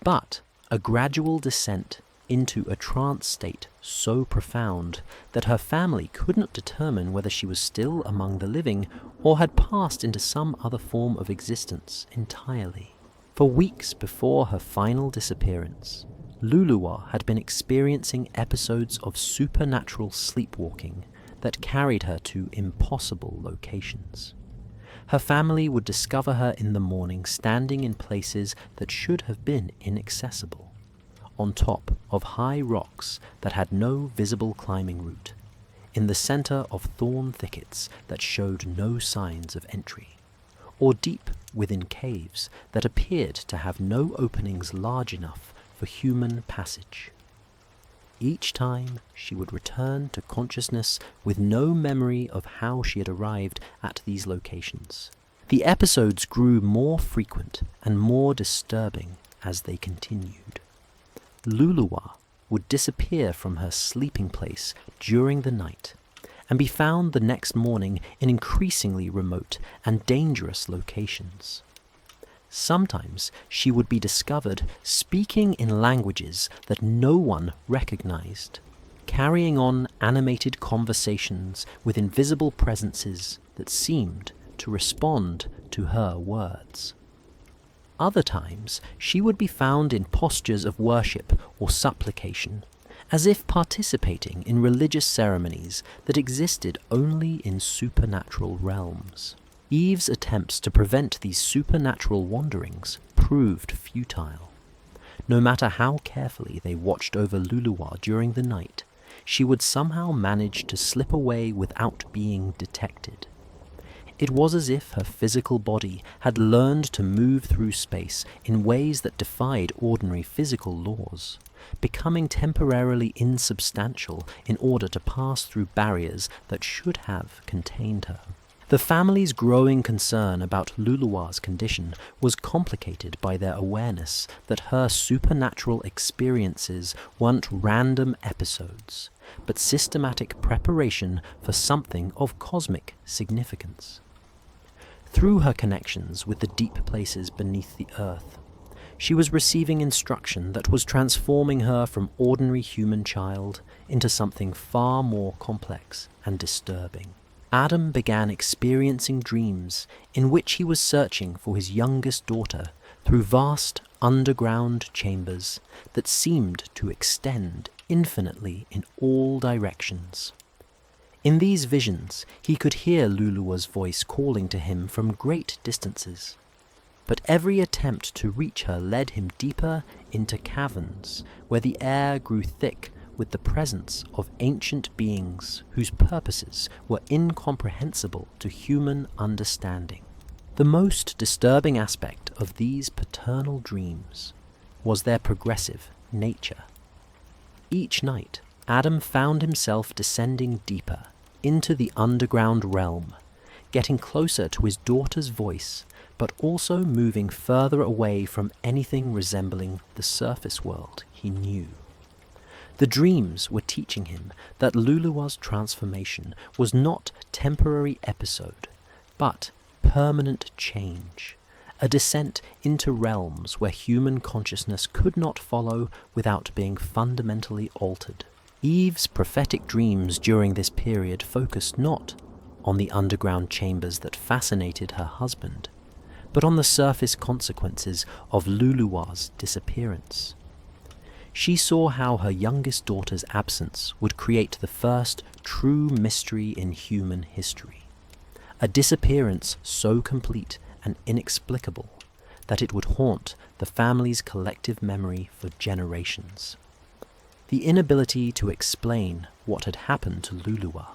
but a gradual descent into a trance state so profound that her family could not determine whether she was still among the living or had passed into some other form of existence entirely. For weeks before her final disappearance, Luluwa had been experiencing episodes of supernatural sleepwalking that carried her to impossible locations. Her family would discover her in the morning standing in places that should have been inaccessible, on top of high rocks that had no visible climbing route, in the center of thorn thickets that showed no signs of entry, or deep within caves that appeared to have no openings large enough for human passage. Each time she would return to consciousness with no memory of how she had arrived at these locations. The episodes grew more frequent and more disturbing as they continued. Luluwa would disappear from her sleeping place during the night and be found the next morning in increasingly remote and dangerous locations. Sometimes she would be discovered speaking in languages that no one recognized, carrying on animated conversations with invisible presences that seemed to respond to her words. Other times she would be found in postures of worship or supplication, as if participating in religious ceremonies that existed only in supernatural realms. Eve's attempts to prevent these supernatural wanderings proved futile. No matter how carefully they watched over Luluwa during the night, she would somehow manage to slip away without being detected. It was as if her physical body had learned to move through space in ways that defied ordinary physical laws, becoming temporarily insubstantial in order to pass through barriers that should have contained her. The family's growing concern about Luluwa's condition was complicated by their awareness that her supernatural experiences weren't random episodes, but systematic preparation for something of cosmic significance. Through her connections with the deep places beneath the earth, she was receiving instruction that was transforming her from ordinary human child into something far more complex and disturbing. Adam began experiencing dreams in which he was searching for his youngest daughter through vast underground chambers that seemed to extend infinitely in all directions. In these visions, he could hear Luluwa's voice calling to him from great distances, but every attempt to reach her led him deeper into caverns where the air grew thick with the presence of ancient beings whose purposes were incomprehensible to human understanding. The most disturbing aspect of these paternal dreams was their progressive nature. Each night, Adam found himself descending deeper into the underground realm, getting closer to his daughter's voice, but also moving further away from anything resembling the surface world he knew. The dreams were teaching him that Luluwa's transformation was not temporary episode, but permanent change, a descent into realms where human consciousness could not follow without being fundamentally altered. Eve's prophetic dreams during this period focused not on the underground chambers that fascinated her husband, but on the surface consequences of Luluwa's disappearance. She saw how her youngest daughter's absence would create the first true mystery in human history, a disappearance so complete and inexplicable that it would haunt the family's collective memory for generations. The inability to explain what had happened to Luluwa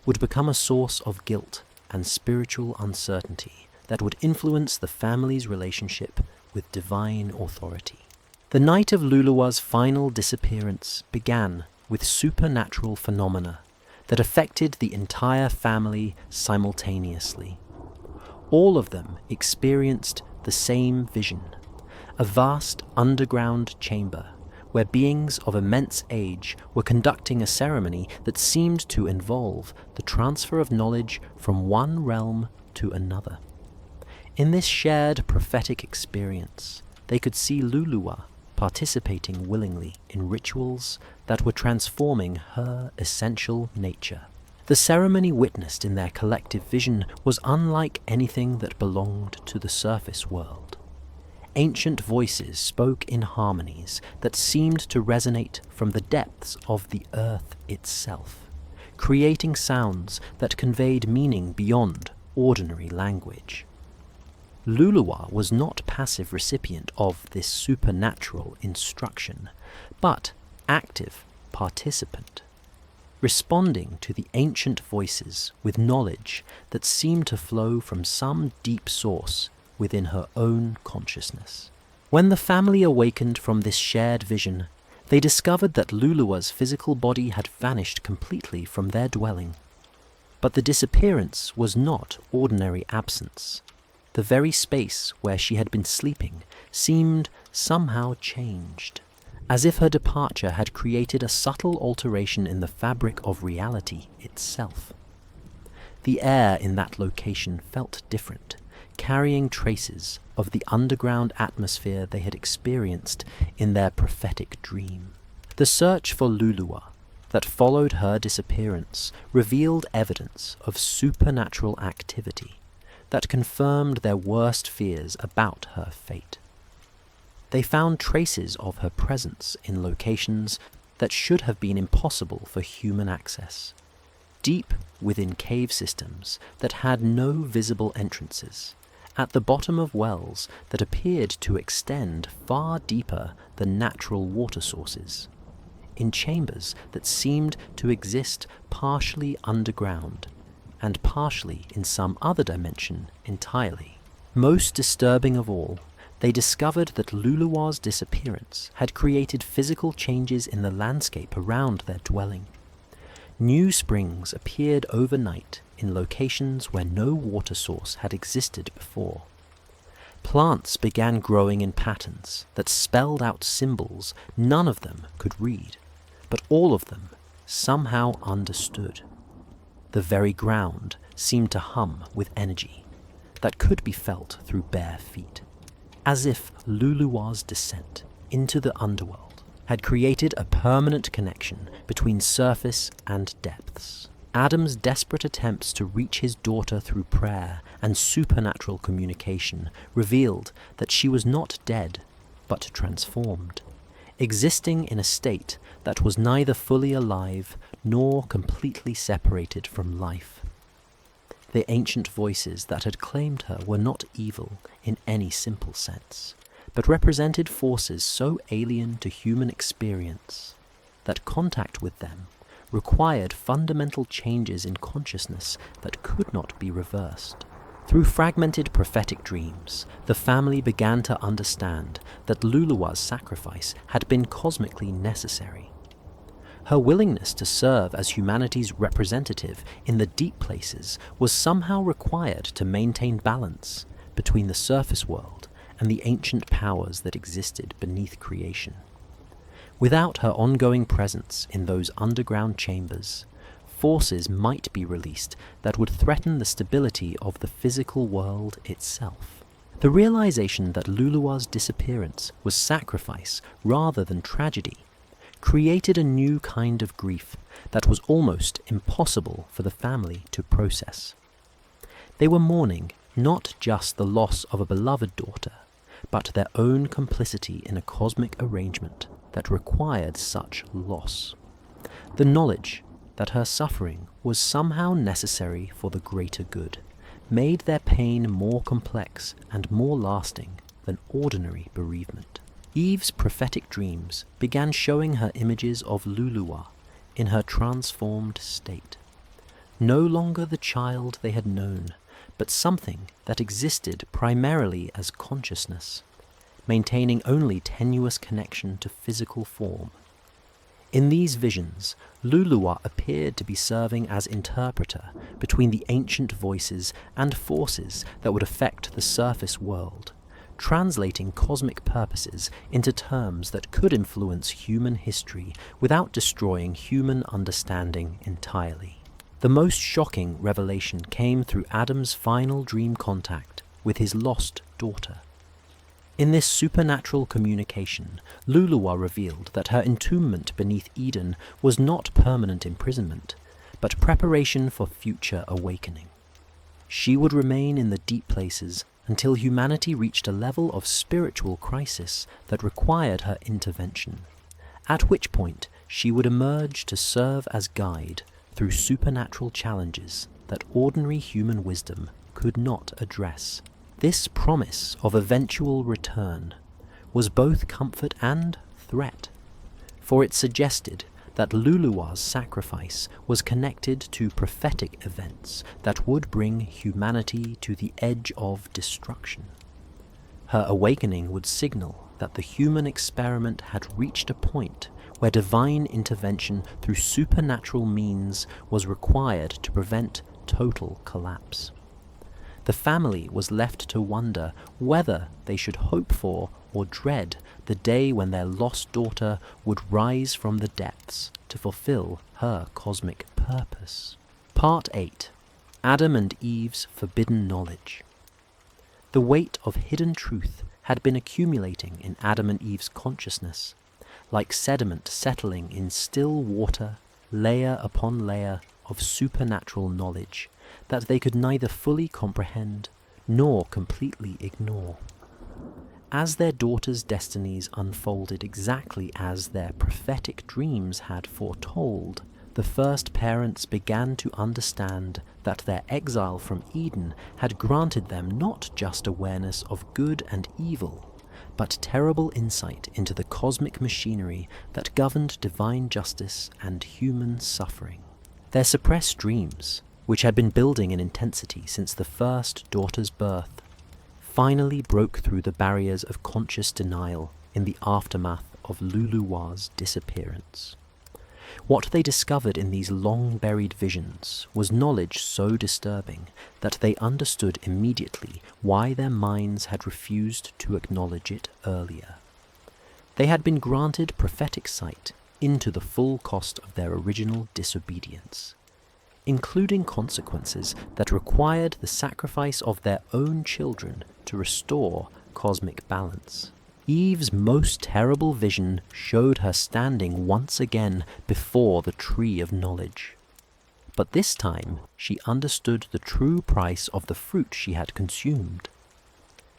would become a source of guilt and spiritual uncertainty that would influence the family's relationship with divine authority. The night of Luluwa's final disappearance began with supernatural phenomena that affected the entire family simultaneously. All of them experienced the same vision, a vast underground chamber where beings of immense age were conducting a ceremony that seemed to involve the transfer of knowledge from one realm to another. In this shared prophetic experience, they could see Luluwa participating willingly in rituals that were transforming her essential nature. The ceremony witnessed in their collective vision was unlike anything that belonged to the surface world. Ancient voices spoke in harmonies that seemed to resonate from the depths of the earth itself, creating sounds that conveyed meaning beyond ordinary language. Luluwa was not passive recipient of this supernatural instruction, but active participant, responding to the ancient voices with knowledge that seemed to flow from some deep source within her own consciousness. When the family awakened from this shared vision, they discovered that Luluwa's physical body had vanished completely from their dwelling. But the disappearance was not ordinary absence. The very space where she had been sleeping seemed somehow changed, as if her departure had created a subtle alteration in the fabric of reality itself. The air in that location felt different, carrying traces of the underground atmosphere they had experienced in their prophetic dream. The search for Luluwa that followed her disappearance revealed evidence of supernatural activity that confirmed their worst fears about her fate. They found traces of her presence in locations that should have been impossible for human access, deep within cave systems that had no visible entrances, at the bottom of wells that appeared to extend far deeper than natural water sources, in chambers that seemed to exist partially underground and partially in some other dimension entirely. Most disturbing of all, they discovered that Luluwa's disappearance had created physical changes in the landscape around their dwelling. New springs appeared overnight in locations where no water source had existed before. Plants began growing in patterns that spelled out symbols none of them could read, but all of them somehow understood. The very ground seemed to hum with energy that could be felt through bare feet, as if Luluwa's descent into the underworld had created a permanent connection between surface and depths. Adam's desperate attempts to reach his daughter through prayer and supernatural communication revealed that she was not dead, but transformed, existing in a state that was neither fully alive nor completely separated from life. The ancient voices that had claimed her were not evil in any simple sense, but represented forces so alien to human experience that contact with them required fundamental changes in consciousness that could not be reversed. Through fragmented prophetic dreams, the family began to understand that Luluwa's sacrifice had been cosmically necessary. Her willingness to serve as humanity's representative in the deep places was somehow required to maintain balance between the surface world and the ancient powers that existed beneath creation. Without her ongoing presence in those underground chambers, forces might be released that would threaten the stability of the physical world itself. The realization that Luluwa's disappearance was sacrifice rather than tragedy created a new kind of grief that was almost impossible for the family to process. They were mourning not just the loss of a beloved daughter, but their own complicity in a cosmic arrangement that required such loss. The knowledge that her suffering was somehow necessary for the greater good made their pain more complex and more lasting than ordinary bereavement. Eve's prophetic dreams began showing her images of Luluwa in her transformed state. No longer the child they had known, but something that existed primarily as consciousness, maintaining only tenuous connection to physical form. In these visions, Luluwa appeared to be serving as interpreter between the ancient voices and forces that would affect the surface world, translating cosmic purposes into terms that could influence human history without destroying human understanding entirely. The most shocking revelation came through Adam's final dream contact with his lost daughter. In this supernatural communication, Luluwa revealed that her entombment beneath Eden was not permanent imprisonment, but preparation for future awakening. She would remain in the deep places until humanity reached a level of spiritual crisis that required her intervention, at which point she would emerge to serve as guide through supernatural challenges that ordinary human wisdom could not address. This promise of eventual return was both comfort and threat, for it suggested that Luluwa's sacrifice was connected to prophetic events that would bring humanity to the edge of destruction. Her awakening would signal that the human experiment had reached a point where divine intervention through supernatural means was required to prevent total collapse. The family was left to wonder whether they should hope for or dread the day when their lost daughter would rise from the depths to fulfill her cosmic purpose. Part 8. Adam and Eve's Forbidden Knowledge. The weight of hidden truth had been accumulating in Adam and Eve's consciousness, like sediment settling in still water, layer upon layer of supernatural knowledge that they could neither fully comprehend nor completely ignore. As their daughter's destinies unfolded exactly as their prophetic dreams had foretold, the first parents began to understand that their exile from Eden had granted them not just awareness of good and evil, but terrible insight into the cosmic machinery that governed divine justice and human suffering. Their suppressed dreams, which had been building in intensity since the first daughter's birth, finally broke through the barriers of conscious denial in the aftermath of Luluwa's disappearance. What they discovered in these long-buried visions was knowledge so disturbing that they understood immediately why their minds had refused to acknowledge it earlier. They had been granted prophetic sight into the full cost of their original disobedience, including consequences that required the sacrifice of their own children to restore cosmic balance. Eve's most terrible vision showed her standing once again before the tree of knowledge. But this time she understood the true price of the fruit she had consumed.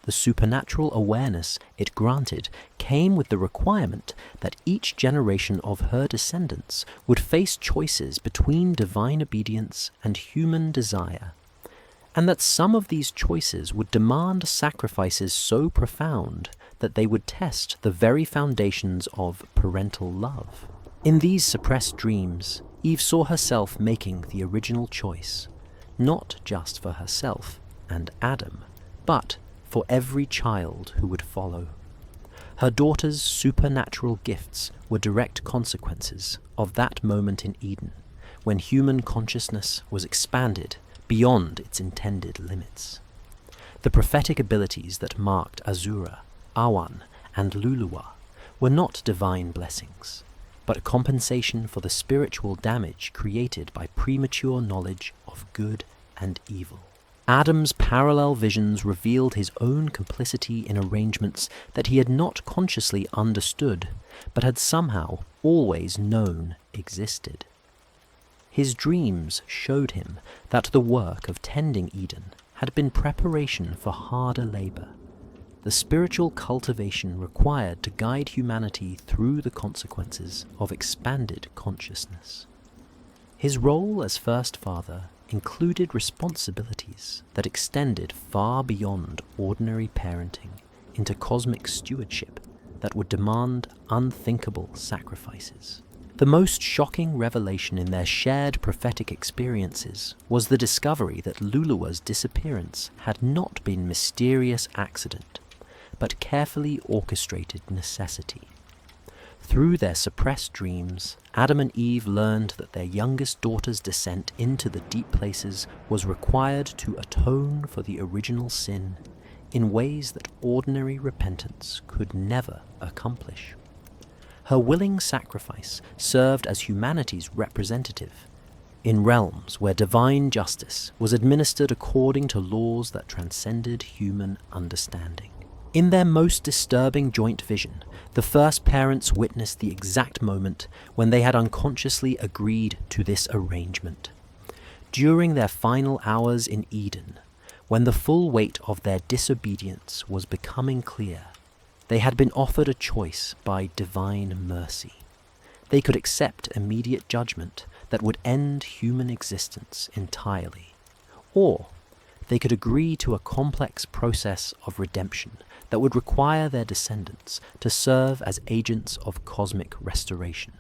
The supernatural awareness it granted came with the requirement that each generation of her descendants would face choices between divine obedience and human desire, and that some of these choices would demand sacrifices so profound that they would test the very foundations of parental love. In these suppressed dreams, Eve saw herself making the original choice, not just for herself and Adam, but for every child who would follow. Her daughter's supernatural gifts were direct consequences of that moment in Eden, when human consciousness was expanded beyond its intended limits. The prophetic abilities that marked Azura, Awan, and Luluwa were not divine blessings, but compensation for the spiritual damage created by premature knowledge of good and evil. Adam's parallel visions revealed his own complicity in arrangements that he had not consciously understood, but had somehow always known existed. His dreams showed him that the work of tending Eden had been preparation for harder labor, the spiritual cultivation required to guide humanity through the consequences of expanded consciousness. His role as first father included responsibilities that extended far beyond ordinary parenting into cosmic stewardship that would demand unthinkable sacrifices. The most shocking revelation in their shared prophetic experiences was the discovery that Luluwa's disappearance had not been mysterious accident, but carefully orchestrated necessity. Through their suppressed dreams, Adam and Eve learned that their youngest daughter's descent into the deep places was required to atone for the original sin in ways that ordinary repentance could never accomplish. Her willing sacrifice served as humanity's representative in realms where divine justice was administered according to laws that transcended human understanding. In their most disturbing joint vision, the first parents witnessed the exact moment when they had unconsciously agreed to this arrangement. During their final hours in Eden, when the full weight of their disobedience was becoming clear, they had been offered a choice by divine mercy. They could accept immediate judgment that would end human existence entirely, or they could agree to a complex process of redemption that would require their descendants to serve as agents of cosmic restoration.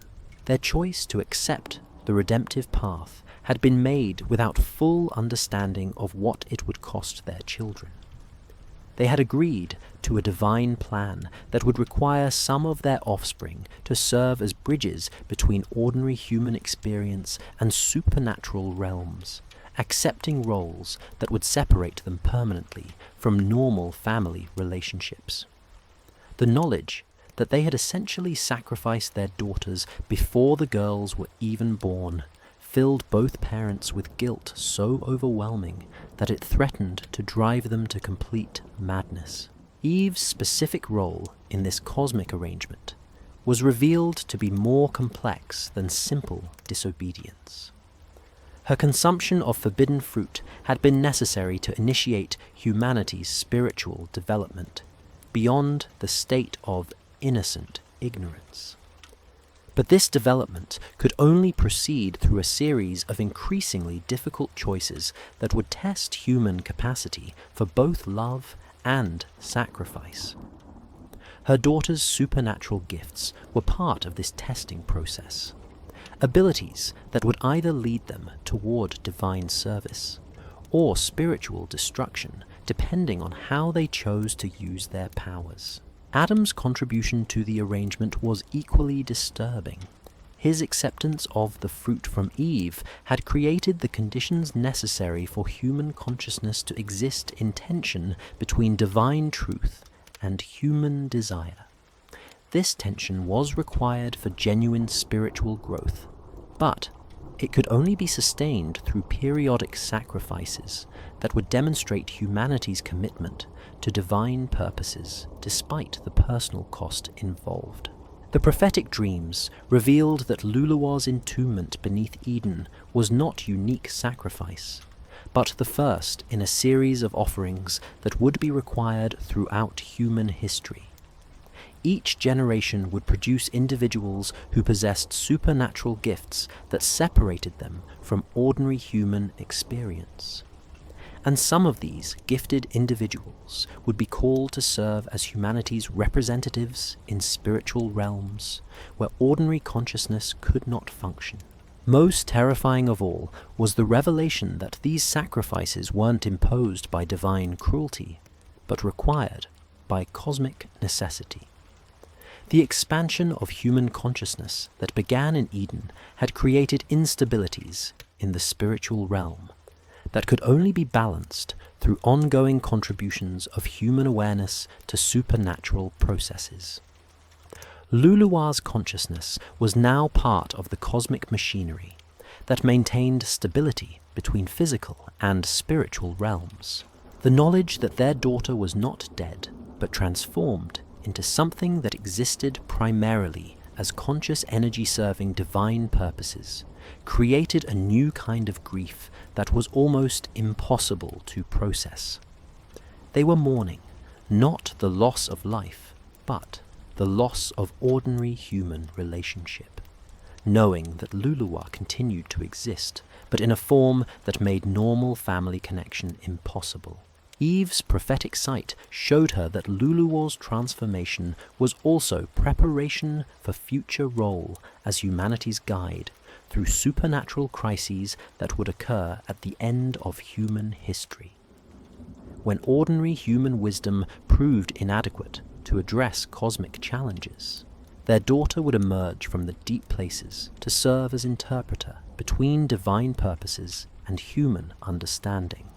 Their choice to accept the redemptive path had been made without full understanding of what it would cost their children. They had agreed to a divine plan that would require some of their offspring to serve as bridges between ordinary human experience and supernatural realms, accepting roles that would separate them permanently from normal family relationships. The knowledge that they had essentially sacrificed their daughters before the girls were even born filled both parents with guilt so overwhelming that it threatened to drive them to complete madness. Eve's specific role in this cosmic arrangement was revealed to be more complex than simple disobedience. Her consumption of forbidden fruit had been necessary to initiate humanity's spiritual development beyond the state of innocent ignorance. But this development could only proceed through a series of increasingly difficult choices that would test human capacity for both love and sacrifice. Her daughter's supernatural gifts were part of this testing process, abilities that would either lead them toward divine service or spiritual destruction, depending on how they chose to use their powers. Adam's contribution to the arrangement was equally disturbing. His acceptance of the fruit from Eve had created the conditions necessary for human consciousness to exist in tension between divine truth and human desire. This tension was required for genuine spiritual growth, but it could only be sustained through periodic sacrifices that would demonstrate humanity's commitment to divine purposes despite the personal cost involved. The prophetic dreams revealed that Luluwa's entombment beneath Eden was not unique sacrifice, but the first in a series of offerings that would be required throughout human history. Each generation would produce individuals who possessed supernatural gifts that separated them from ordinary human experience. And some of these gifted individuals would be called to serve as humanity's representatives in spiritual realms where ordinary consciousness could not function. Most terrifying of all was the revelation that these sacrifices weren't imposed by divine cruelty, but required by cosmic necessity. The expansion of human consciousness that began in Eden had created instabilities in the spiritual realm that could only be balanced through ongoing contributions of human awareness to supernatural processes. Luluwa's consciousness was now part of the cosmic machinery that maintained stability between physical and spiritual realms. The knowledge that their daughter was not dead, but transformed into something that existed primarily as conscious energy serving divine purposes, created a new kind of grief that was almost impossible to process. They were mourning not the loss of life, but the loss of ordinary human relationship, knowing that Luluwa continued to exist, but in a form that made normal family connection impossible. Eve's prophetic sight showed her that Luluwa's transformation was also preparation for future role as humanity's guide through supernatural crises that would occur at the end of human history. When ordinary human wisdom proved inadequate to address cosmic challenges, their daughter would emerge from the deep places to serve as interpreter between divine purposes and human understanding.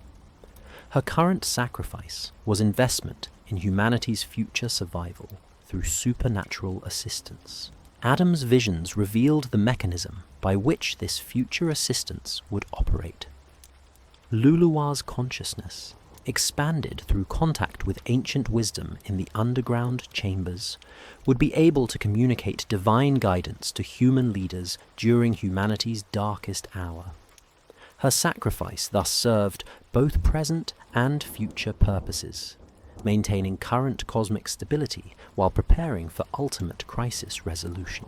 Her current sacrifice was investment in humanity's future survival through supernatural assistance. Adam's visions revealed the mechanism by which this future assistance would operate. Luluwa's consciousness, expanded through contact with ancient wisdom in the underground chambers, would be able to communicate divine guidance to human leaders during humanity's darkest hour. Her sacrifice thus served both present and future purposes, maintaining current cosmic stability while preparing for ultimate crisis resolution.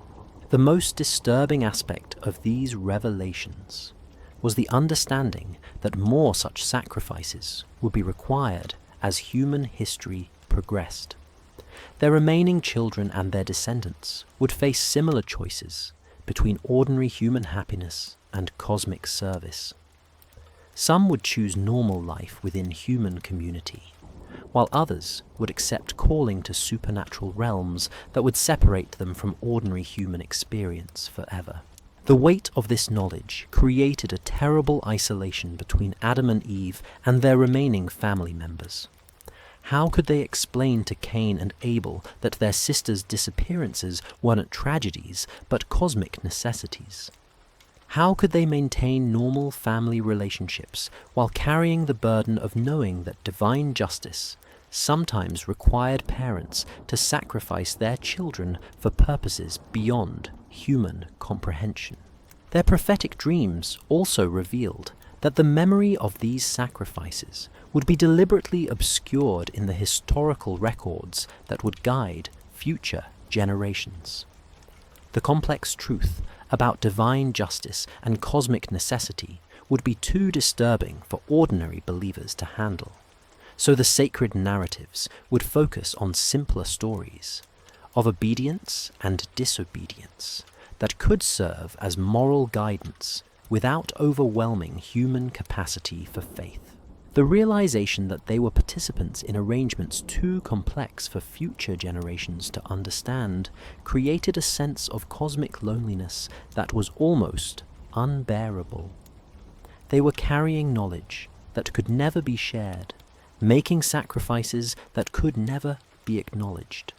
The most disturbing aspect of these revelations was the understanding that more such sacrifices would be required as human history progressed. Their remaining children and their descendants would face similar choices between ordinary human happiness and cosmic service. Some would choose normal life within human community, while others would accept calling to supernatural realms that would separate them from ordinary human experience forever. The weight of this knowledge created a terrible isolation between Adam and Eve and their remaining family members. How could they explain to Cain and Abel that their sisters' disappearances weren't tragedies but cosmic necessities? How could they maintain normal family relationships while carrying the burden of knowing that divine justice sometimes required parents to sacrifice their children for purposes beyond human comprehension? Their prophetic dreams also revealed that the memory of these sacrifices would be deliberately obscured in the historical records that would guide future generations. The complex truth about divine justice and cosmic necessity would be too disturbing for ordinary believers to handle. So the sacred narratives would focus on simpler stories of obedience and disobedience that could serve as moral guidance without overwhelming human capacity for faith. The realization that they were participants in arrangements too complex for future generations to understand created a sense of cosmic loneliness that was almost unbearable. They were carrying knowledge that could never be shared, making sacrifices that could never be acknowledged,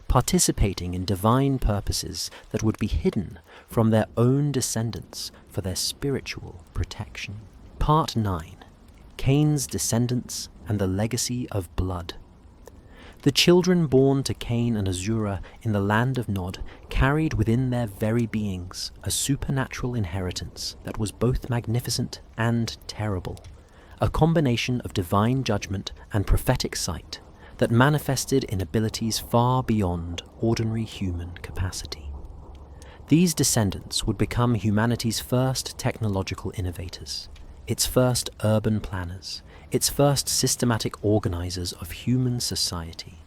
participating in divine purposes that would be hidden from their own descendants for their spiritual protection. Part 9. Cain's descendants and the legacy of blood. The children born to Cain and Azura in the land of Nod carried within their very beings a supernatural inheritance that was both magnificent and terrible, a combination of divine judgment and prophetic sight that manifested in abilities far beyond ordinary human capacity. These descendants would become humanity's first technological innovators, its first urban planners, its first systematic organizers of human society.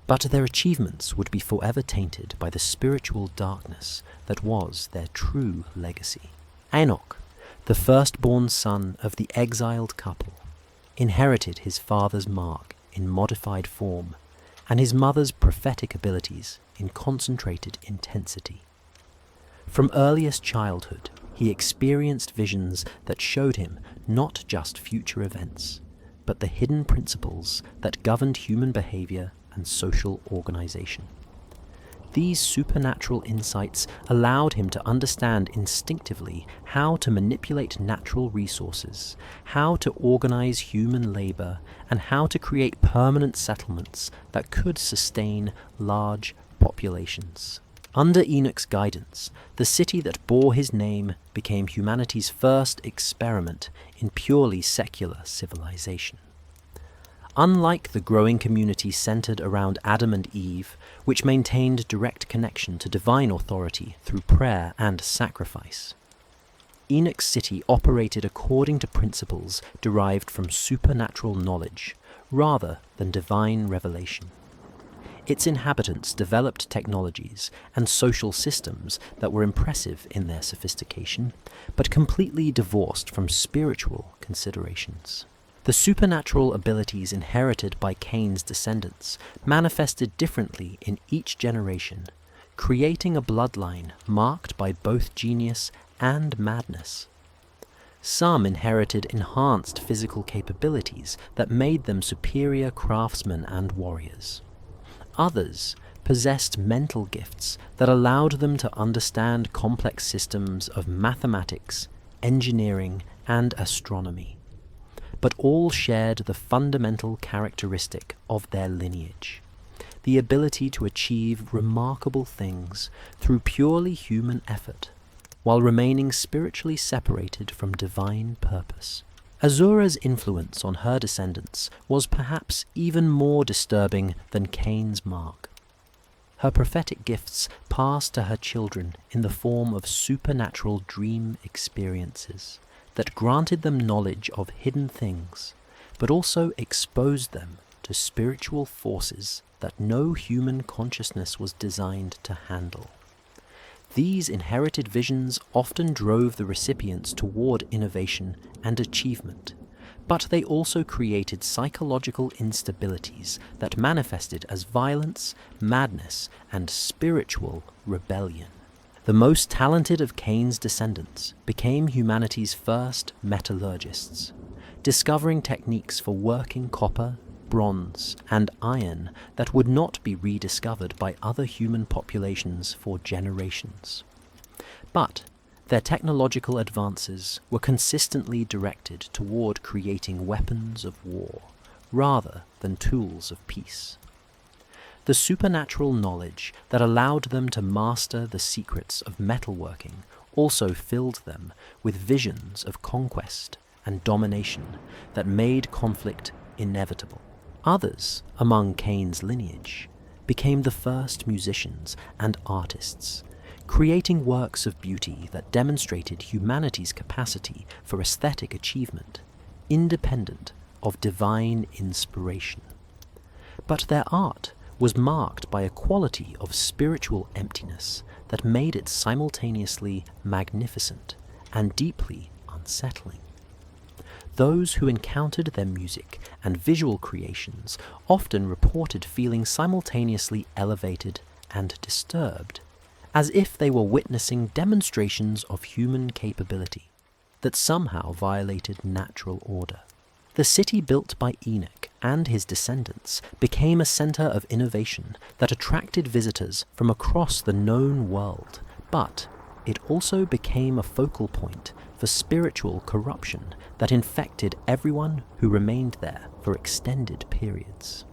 But their achievements would be forever tainted by the spiritual darkness that was their true legacy. Enoch, the firstborn son of the exiled couple, inherited his father's mark in modified form and his mother's prophetic abilities in concentrated intensity. From earliest childhood, he experienced visions that showed him not just future events, but the hidden principles that governed human behavior and social organization. These supernatural insights allowed him to understand instinctively how to manipulate natural resources, how to organize human labor, and how to create permanent settlements that could sustain large populations. Under Enoch's guidance, the city that bore his name became humanity's first experiment in purely secular civilization. Unlike the growing community centered around Adam and Eve, which maintained direct connection to divine authority through prayer and sacrifice, Enoch's city operated according to principles derived from supernatural knowledge rather than divine revelation. Its inhabitants developed technologies and social systems that were impressive in their sophistication, but completely divorced from spiritual considerations. The supernatural abilities inherited by Cain's descendants manifested differently in each generation, creating a bloodline marked by both genius and madness. Some inherited enhanced physical capabilities that made them superior craftsmen and warriors. Others possessed mental gifts that allowed them to understand complex systems of mathematics, engineering, and astronomy. But all shared the fundamental characteristic of their lineage, the ability to achieve remarkable things through purely human effort, while remaining spiritually separated from divine purpose. Azura's influence on her descendants was perhaps even more disturbing than Cain's mark. Her prophetic gifts passed to her children in the form of supernatural dream experiences that granted them knowledge of hidden things, but also exposed them to spiritual forces that no human consciousness was designed to handle. These inherited visions often drove the recipients toward innovation and achievement, but they also created psychological instabilities that manifested as violence, madness, and spiritual rebellion. The most talented of Cain's descendants became humanity's first metallurgists, discovering techniques for working copper, bronze, and iron that would not be rediscovered by other human populations for generations. But their technological advances were consistently directed toward creating weapons of war, rather than tools of peace. The supernatural knowledge that allowed them to master the secrets of metalworking also filled them with visions of conquest and domination that made conflict inevitable. Others among Cain's lineage became the first musicians and artists, creating works of beauty that demonstrated humanity's capacity for aesthetic achievement, independent of divine inspiration. But their art was marked by a quality of spiritual emptiness that made it simultaneously magnificent and deeply unsettling. Those who encountered their music and visual creations often reported feeling simultaneously elevated and disturbed, as if they were witnessing demonstrations of human capability that somehow violated natural order. The city built by Enoch and his descendants became a center of innovation that attracted visitors from across the known world, but it also became a focal point for spiritual corruption that infected everyone who remained there for extended periods.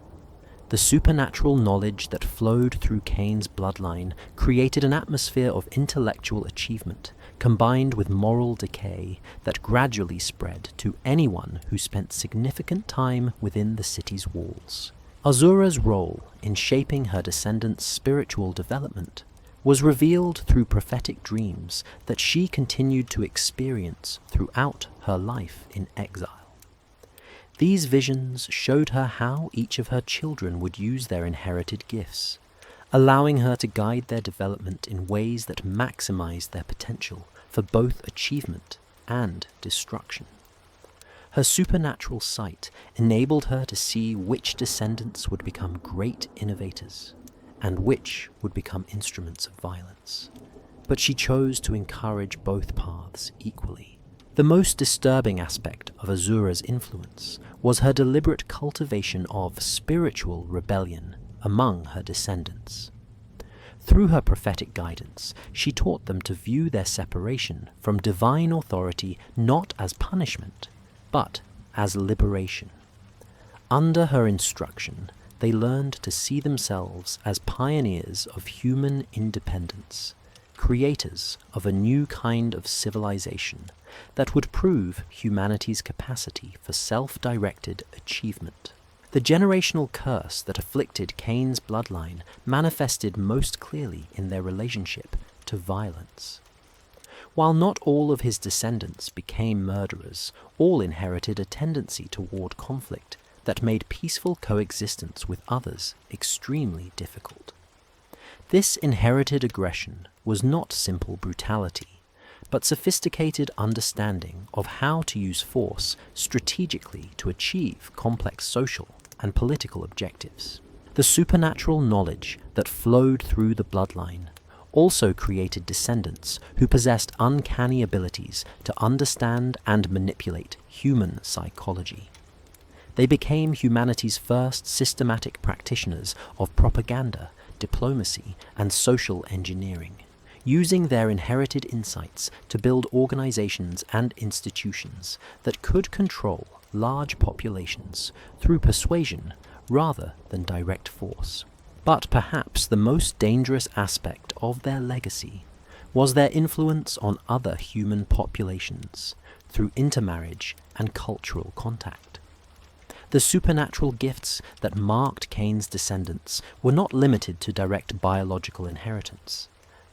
The supernatural knowledge that flowed through Cain's bloodline created an atmosphere of intellectual achievement, combined with moral decay that gradually spread to anyone who spent significant time within the city's walls. Azura's role in shaping her descendants' spiritual development was revealed through prophetic dreams that she continued to experience throughout her life in exile. These visions showed her how each of her children would use their inherited gifts, allowing her to guide their development in ways that maximized their potential for both achievement and destruction. Her supernatural sight enabled her to see which descendants would become great innovators and which would become instruments of violence. But she chose to encourage both paths equally. The most disturbing aspect of Azura's influence was her deliberate cultivation of spiritual rebellion among her descendants. Through her prophetic guidance, she taught them to view their separation from divine authority not as punishment, but as liberation. Under her instruction, they learned to see themselves as pioneers of human independence, creators of a new kind of civilization that would prove humanity's capacity for self-directed achievement. The generational curse that afflicted Cain's bloodline manifested most clearly in their relationship to violence. While not all of his descendants became murderers, all inherited a tendency toward conflict that made peaceful coexistence with others extremely difficult. This inherited aggression was not simple brutality, but sophisticated understanding of how to use force strategically to achieve complex social and political objectives. The supernatural knowledge that flowed through the bloodline also created descendants who possessed uncanny abilities to understand and manipulate human psychology. They became humanity's first systematic practitioners of propaganda, diplomacy, and social engineering, using their inherited insights to build organizations and institutions that could control large populations through persuasion rather than direct force. But perhaps the most dangerous aspect of their legacy was their influence on other human populations through intermarriage and cultural contact. The supernatural gifts that marked Cain's descendants were not limited to direct biological inheritance,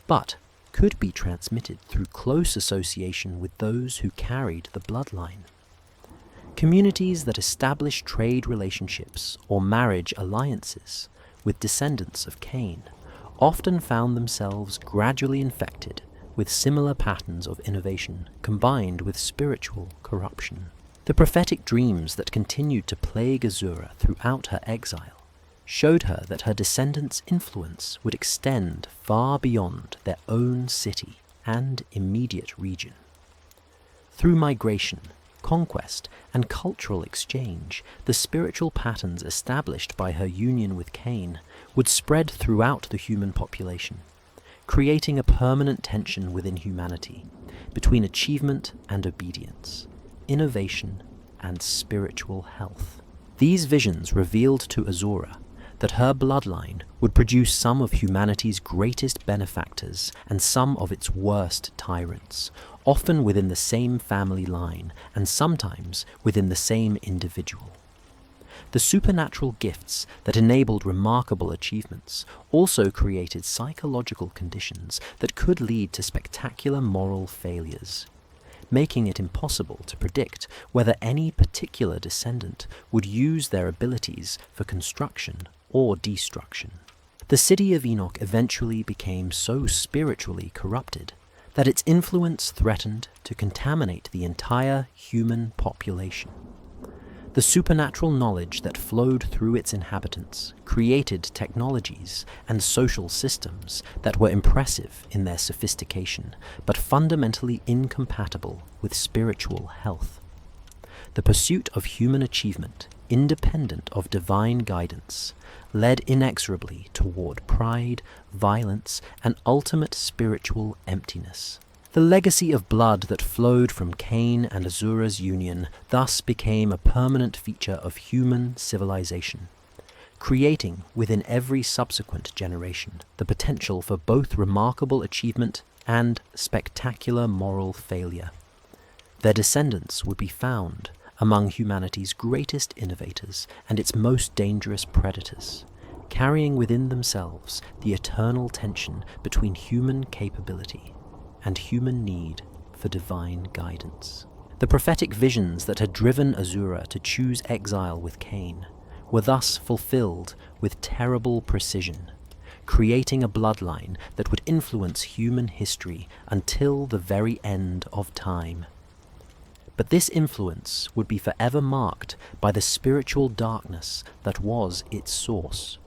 but could be transmitted through close association with those who carried the bloodline. Communities that established trade relationships or marriage alliances with descendants of Cain often found themselves gradually infected with similar patterns of innovation combined with spiritual corruption. The prophetic dreams that continued to plague Azura throughout her exile showed her that her descendants' influence would extend far beyond their own city and immediate region. Through migration, conquest, and cultural exchange, the spiritual patterns established by her union with Cain would spread throughout the human population, creating a permanent tension within humanity between achievement and obedience, innovation and spiritual health. These visions revealed to Azura that her bloodline would produce some of humanity's greatest benefactors and some of its worst tyrants, often within the same family line and sometimes within the same individual. The supernatural gifts that enabled remarkable achievements also created psychological conditions that could lead to spectacular moral failures, making it impossible to predict whether any particular descendant would use their abilities for construction or destruction. The city of Enoch eventually became so spiritually corrupted that its influence threatened to contaminate the entire human population. The supernatural knowledge that flowed through its inhabitants created technologies and social systems that were impressive in their sophistication, but fundamentally incompatible with spiritual health. The pursuit of human achievement, independent of divine guidance, led inexorably toward pride, violence, and ultimate spiritual emptiness. The legacy of blood that flowed from Cain and Azura's union thus became a permanent feature of human civilization, creating within every subsequent generation the potential for both remarkable achievement and spectacular moral failure. Their descendants would be found among humanity's greatest innovators and its most dangerous predators, carrying within themselves the eternal tension between human capability and human need for divine guidance. The prophetic visions that had driven Azura to choose exile with Cain were thus fulfilled with terrible precision, creating a bloodline that would influence human history until the very end of time. But this influence would be forever marked by the spiritual darkness that was its source,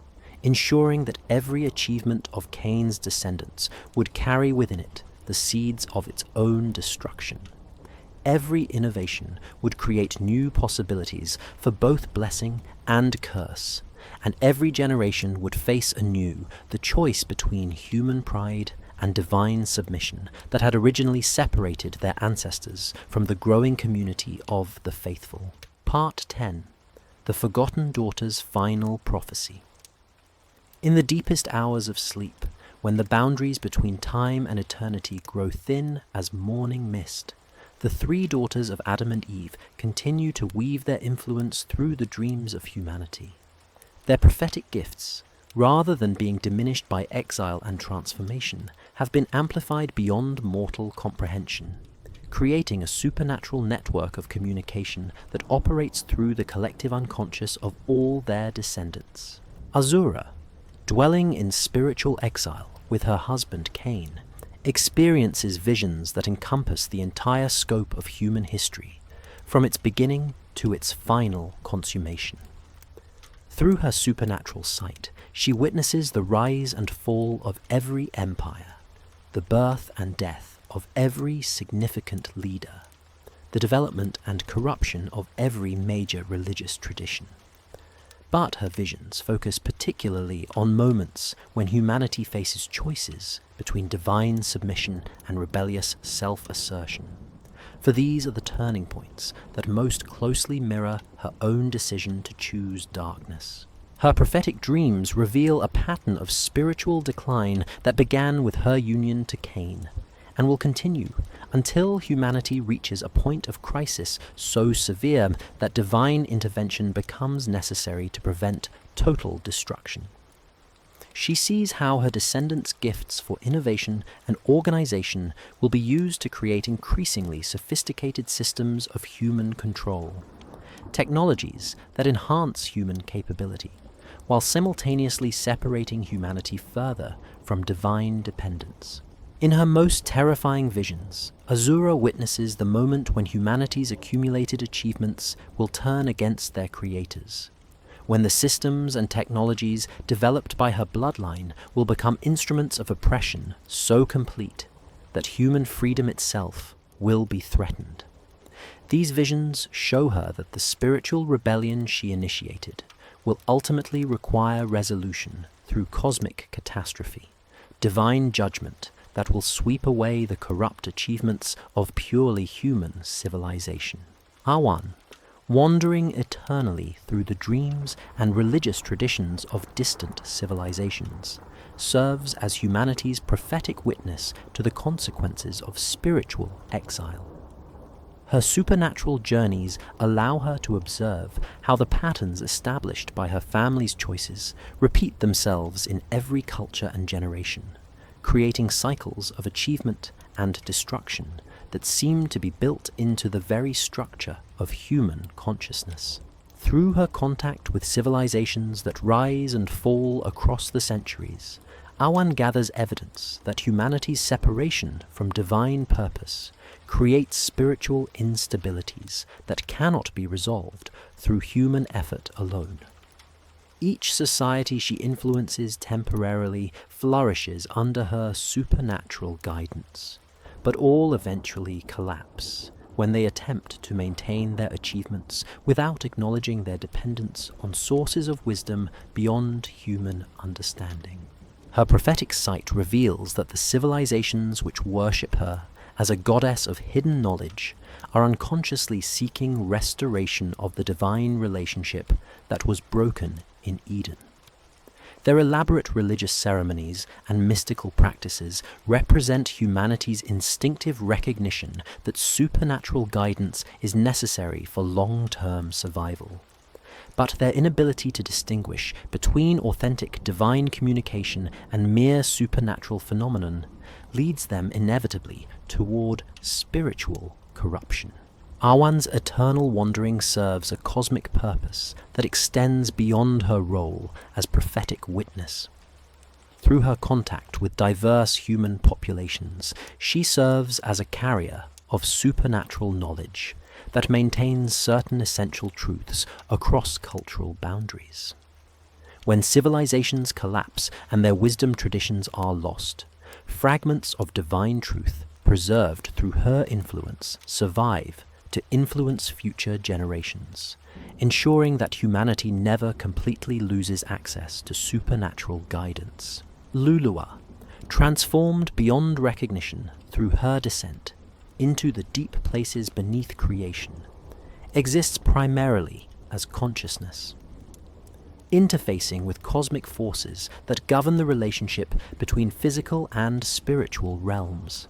ensuring that every achievement of Cain's descendants would carry within it the seeds of its own destruction. Every innovation would create new possibilities for both blessing and curse, and every generation would face anew the choice between human pride and divine submission that had originally separated their ancestors from the growing community of the faithful. Part 10. The Forgotten Daughter's Final Prophecy. In the deepest hours of sleep, when the boundaries between time and eternity grow thin as morning mist, the three daughters of Adam and Eve continue to weave their influence through the dreams of humanity. Their prophetic gifts, rather than being diminished by exile and transformation, have been amplified beyond mortal comprehension, creating a supernatural network of communication that operates through the collective unconscious of all their descendants. Azura, dwelling in spiritual exile with her husband Cain, experiences visions that encompass the entire scope of human history, from its beginning to its final consummation. Through her supernatural sight, she witnesses the rise and fall of every empire, the birth and death of every significant leader, the development and corruption of every major religious tradition. But her visions focus particularly on moments when humanity faces choices between divine submission and rebellious self-assertion. For these are the turning points that most closely mirror her own decision to choose darkness. Her prophetic dreams reveal a pattern of spiritual decline that began with her union to Cain, and will continue until humanity reaches a point of crisis so severe that divine intervention becomes necessary to prevent total destruction. She sees how her descendants' gifts for innovation and organization will be used to create increasingly sophisticated systems of human control, technologies that enhance human capability, while simultaneously separating humanity further from divine dependence. In her most terrifying visions, Azura witnesses the moment when humanity's accumulated achievements will turn against their creators, when the systems and technologies developed by her bloodline will become instruments of oppression so complete that human freedom itself will be threatened. These visions show her that the spiritual rebellion she initiated will ultimately require resolution through cosmic catastrophe, divine judgment that will sweep away the corrupt achievements of purely human civilization. Awan, wandering eternally through the dreams and religious traditions of distant civilizations, serves as humanity's prophetic witness to the consequences of spiritual exile. Her supernatural journeys allow her to observe how the patterns established by her family's choices repeat themselves in every culture and generation, creating cycles of achievement and destruction that seem to be built into the very structure of human consciousness. Through her contact with civilizations that rise and fall across the centuries, Awan gathers evidence that humanity's separation from divine purpose creates spiritual instabilities that cannot be resolved through human effort alone. Each society she influences temporarily flourishes under her supernatural guidance, but all eventually collapse when they attempt to maintain their achievements without acknowledging their dependence on sources of wisdom beyond human understanding. Her prophetic sight reveals that the civilizations which worship her as a goddess of hidden knowledge are unconsciously seeking restoration of the divine relationship that was broken in Eden. Their elaborate religious ceremonies and mystical practices represent humanity's instinctive recognition that supernatural guidance is necessary for long-term survival. But their inability to distinguish between authentic divine communication and mere supernatural phenomenon leads them inevitably toward spiritual corruption. Awan's eternal wandering serves a cosmic purpose that extends beyond her role as prophetic witness. Through her contact with diverse human populations, she serves as a carrier of supernatural knowledge that maintains certain essential truths across cultural boundaries. When civilizations collapse and their wisdom traditions are lost, fragments of divine truth preserved through her influence survive to influence future generations, ensuring that humanity never completely loses access to supernatural guidance. Luluwa, transformed beyond recognition through her descent into the deep places beneath creation, exists primarily as consciousness, interfacing with cosmic forces that govern the relationship between physical and spiritual realms.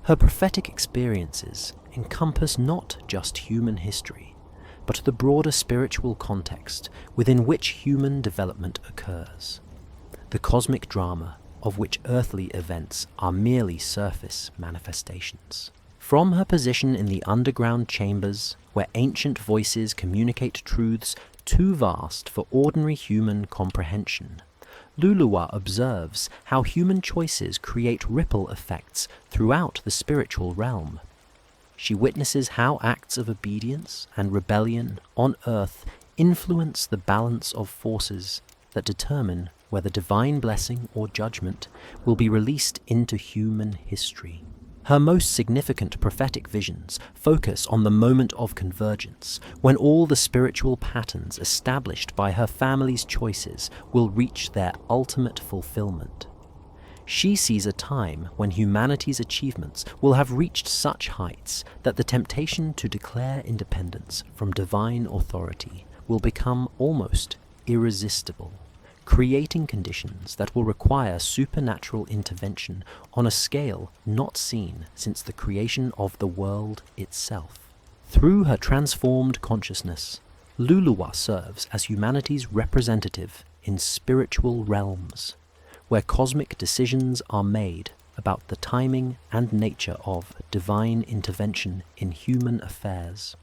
Her prophetic experiences encompass not just human history, but the broader spiritual context within which human development occurs, the cosmic drama of which earthly events are merely surface manifestations. From her position in the underground chambers, where ancient voices communicate truths too vast for ordinary human comprehension, Luluwa observes how human choices create ripple effects throughout the spiritual realm. She witnesses how acts of obedience and rebellion on earth influence the balance of forces that determine whether divine blessing or judgment will be released into human history. Her most significant prophetic visions focus on the moment of convergence, when all the spiritual patterns established by her family's choices will reach their ultimate fulfillment. She sees a time when humanity's achievements will have reached such heights that the temptation to declare independence from divine authority will become almost irresistible, creating conditions that will require supernatural intervention on a scale not seen since the creation of the world itself. Through her transformed consciousness, Luluwa serves as humanity's representative in spiritual realms, where cosmic decisions are made about the timing and nature of divine intervention in human affairs.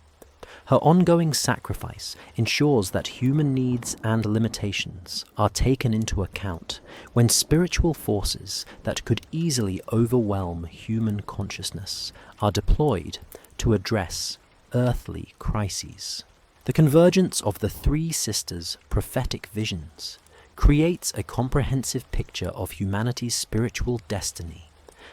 Her ongoing sacrifice ensures that human needs and limitations are taken into account when spiritual forces that could easily overwhelm human consciousness are deployed to address earthly crises. The convergence of the three sisters' prophetic visions creates a comprehensive picture of humanity's spiritual destiny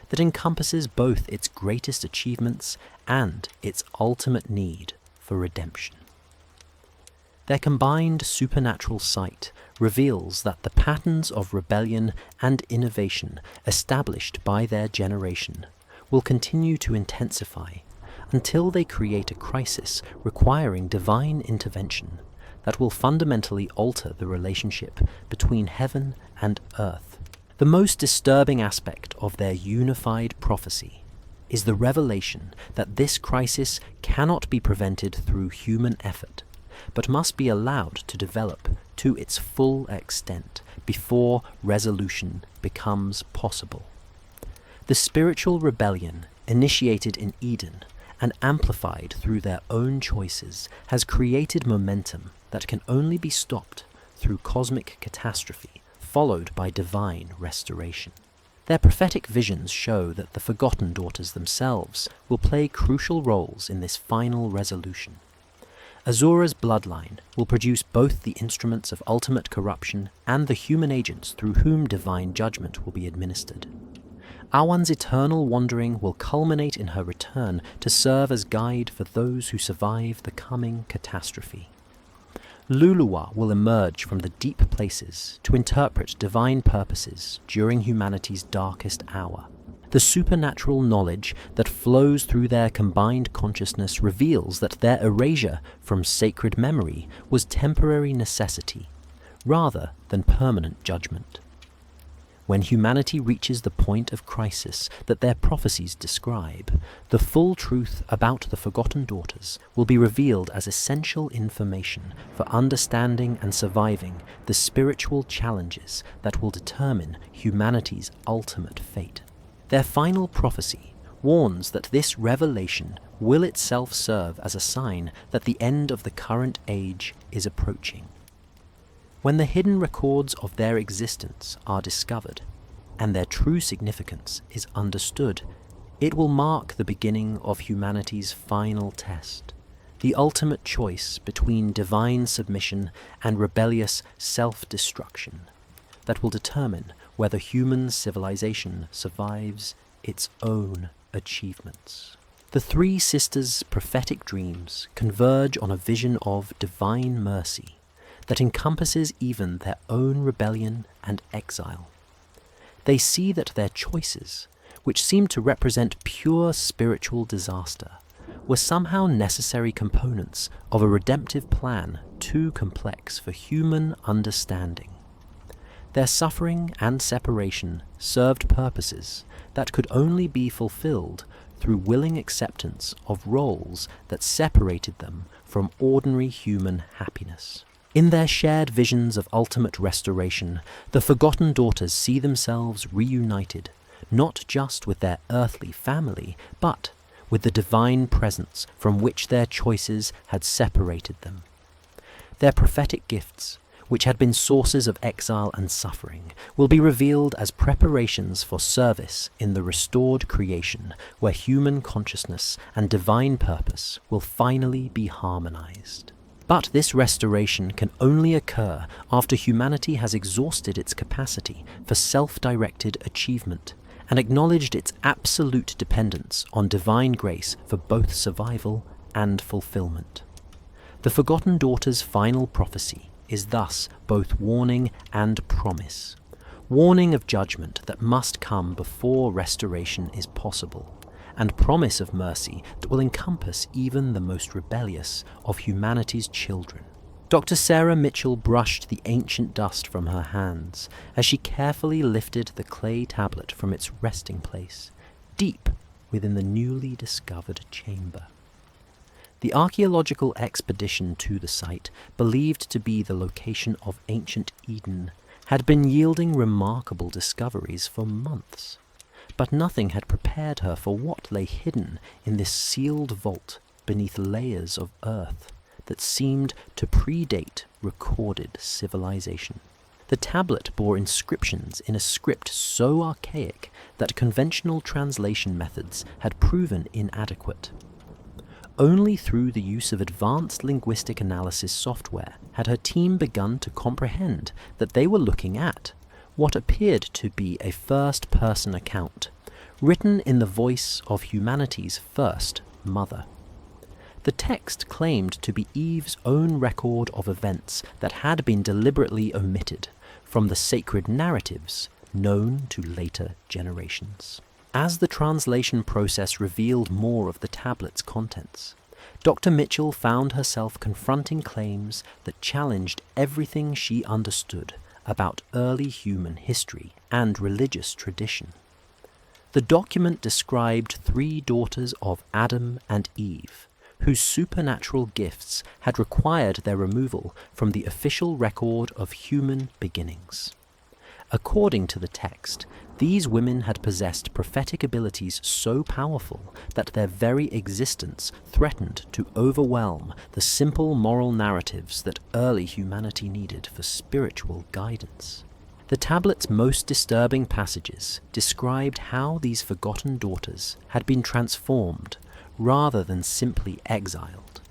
that encompasses both its greatest achievements and its ultimate need for redemption. Their combined supernatural sight reveals that the patterns of rebellion and innovation established by their generation will continue to intensify until they create a crisis requiring divine intervention that will fundamentally alter the relationship between heaven and earth. The most disturbing aspect of their unified prophecy is the revelation that this crisis cannot be prevented through human effort, but must be allowed to develop to its full extent before resolution becomes possible. The spiritual rebellion initiated in Eden and amplified through their own choices has created momentum that can only be stopped through cosmic catastrophe, followed by divine restoration. Their prophetic visions show that the forgotten daughters themselves will play crucial roles in this final resolution. Azura's bloodline will produce both the instruments of ultimate corruption and the human agents through whom divine judgment will be administered. Awan's eternal wandering will culminate in her return to serve as guide for those who survive the coming catastrophe. Luluwa will emerge from the deep places to interpret divine purposes during humanity's darkest hour. The supernatural knowledge that flows through their combined consciousness reveals that their erasure from sacred memory was temporary necessity, rather than permanent judgment. When humanity reaches the point of crisis that their prophecies describe, the full truth about the forgotten daughters will be revealed as essential information for understanding and surviving the spiritual challenges that will determine humanity's ultimate fate. Their final prophecy warns that this revelation will itself serve as a sign that the end of the current age is approaching. When the hidden records of their existence are discovered, and their true significance is understood, it will mark the beginning of humanity's final test, the ultimate choice between divine submission and rebellious self-destruction that will determine whether human civilization survives its own achievements. The three sisters' prophetic dreams converge on a vision of divine mercy that encompasses even their own rebellion and exile. They see that their choices, which seem to represent pure spiritual disaster, were somehow necessary components of a redemptive plan too complex for human understanding. Their suffering and separation served purposes that could only be fulfilled through willing acceptance of roles that separated them from ordinary human happiness. In their shared visions of ultimate restoration, the forgotten daughters see themselves reunited, not just with their earthly family, but with the divine presence from which their choices had separated them. Their prophetic gifts, which had been sources of exile and suffering, will be revealed as preparations for service in the restored creation where human consciousness and divine purpose will finally be harmonized. But this restoration can only occur after humanity has exhausted its capacity for self-directed achievement and acknowledged its absolute dependence on divine grace for both survival and fulfillment. The Forgotten Daughter's final prophecy is thus both warning and promise. Warning of judgment that must come before restoration is possible, and promise of mercy that will encompass even the most rebellious of humanity's children. Dr. Sarah Mitchell brushed the ancient dust from her hands as she carefully lifted the clay tablet from its resting place, deep within the newly discovered chamber. The archaeological expedition to the site, believed to be the location of ancient Eden, had been yielding remarkable discoveries for months. But nothing had prepared her for what lay hidden in this sealed vault beneath layers of earth that seemed to predate recorded civilization. The tablet bore inscriptions in a script so archaic that conventional translation methods had proven inadequate. Only through the use of advanced linguistic analysis software had her team begun to comprehend that they were looking at what appeared to be a first-person account, written in the voice of humanity's first mother. The text claimed to be Eve's own record of events that had been deliberately omitted from the sacred narratives known to later generations. As the translation process revealed more of the tablet's contents, Dr. Mitchell found herself confronting claims that challenged everything she understood about early human history and religious tradition. The document described 3 daughters of Adam and Eve, whose supernatural gifts had required their removal from the official record of human beginnings. According to the text, these women had possessed prophetic abilities so powerful that their very existence threatened to overwhelm the simple moral narratives that early humanity needed for spiritual guidance. The tablet's most disturbing passages described how these forgotten daughters had been transformed rather than simply exiled,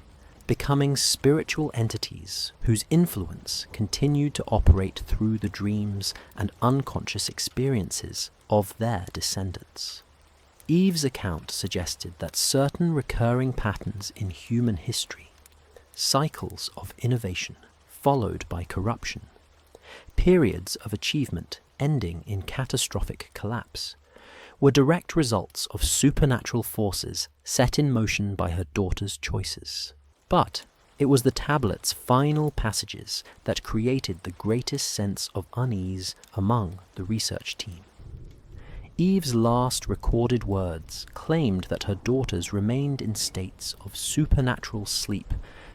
becoming spiritual entities whose influence continued to operate through the dreams and unconscious experiences of their descendants. Eve's account suggested that certain recurring patterns in human history, cycles of innovation followed by corruption, periods of achievement ending in catastrophic collapse, were direct results of supernatural forces set in motion by her daughter's choices. But it was the tablet's final passages that created the greatest sense of unease among the research team. Eve's last recorded words claimed that her daughters remained in states of supernatural sleep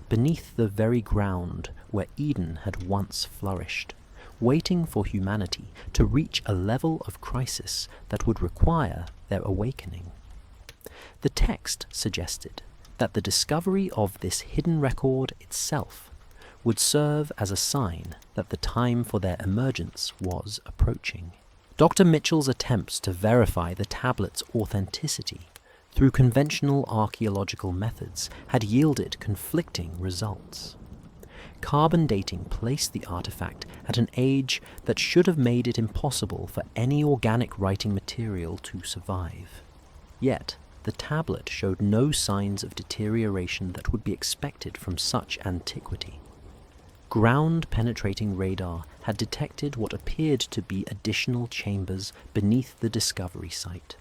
beneath the very ground where Eden had once flourished, waiting for humanity to reach a level of crisis that would require their awakening. The text suggested that the discovery of this hidden record itself would serve as a sign that the time for their emergence was approaching. Dr. Mitchell's attempts to verify the tablet's authenticity through conventional archaeological methods had yielded conflicting results. Carbon dating placed the artifact at an age that should have made it impossible for any organic writing material to survive. Yet, the tablet showed no signs of deterioration that would be expected from such antiquity. Ground-penetrating radar had detected what appeared to be additional chambers beneath the discovery site.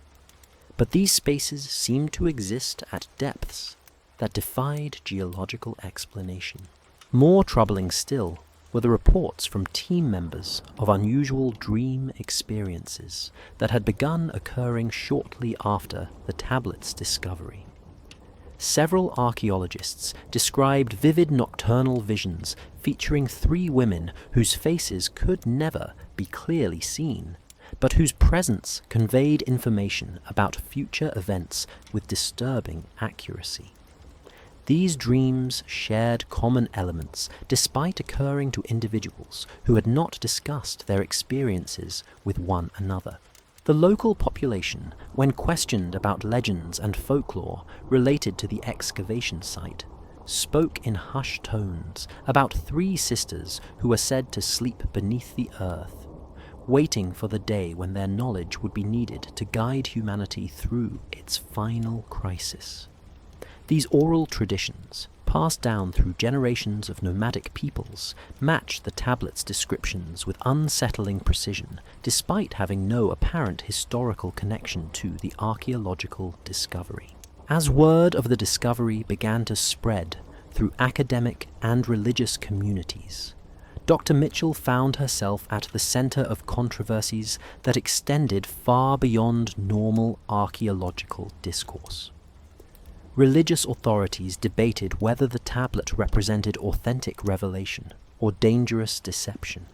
But these spaces seemed to exist at depths that defied geological explanation. More troubling still were the reports from team members of unusual dream experiences that had begun occurring shortly after the tablet's discovery. Several archaeologists described vivid nocturnal visions featuring 3 women whose faces could never be clearly seen, but whose presence conveyed information about future events with disturbing accuracy. These dreams shared common elements despite occurring to individuals who had not discussed their experiences with one another. The local population, when questioned about legends and folklore related to the excavation site, spoke in hushed tones about 3 sisters who were said to sleep beneath the earth, waiting for the day when their knowledge would be needed to guide humanity through its final crisis. These oral traditions, passed down through generations of nomadic peoples, matched the tablet's descriptions with unsettling precision, despite having no apparent historical connection to the archaeological discovery. As word of the discovery began to spread through academic and religious communities, Dr. Mitchell found herself at the center of controversies that extended far beyond normal archaeological discourse. Religious authorities debated whether the tablet represented authentic revelation or dangerous deception.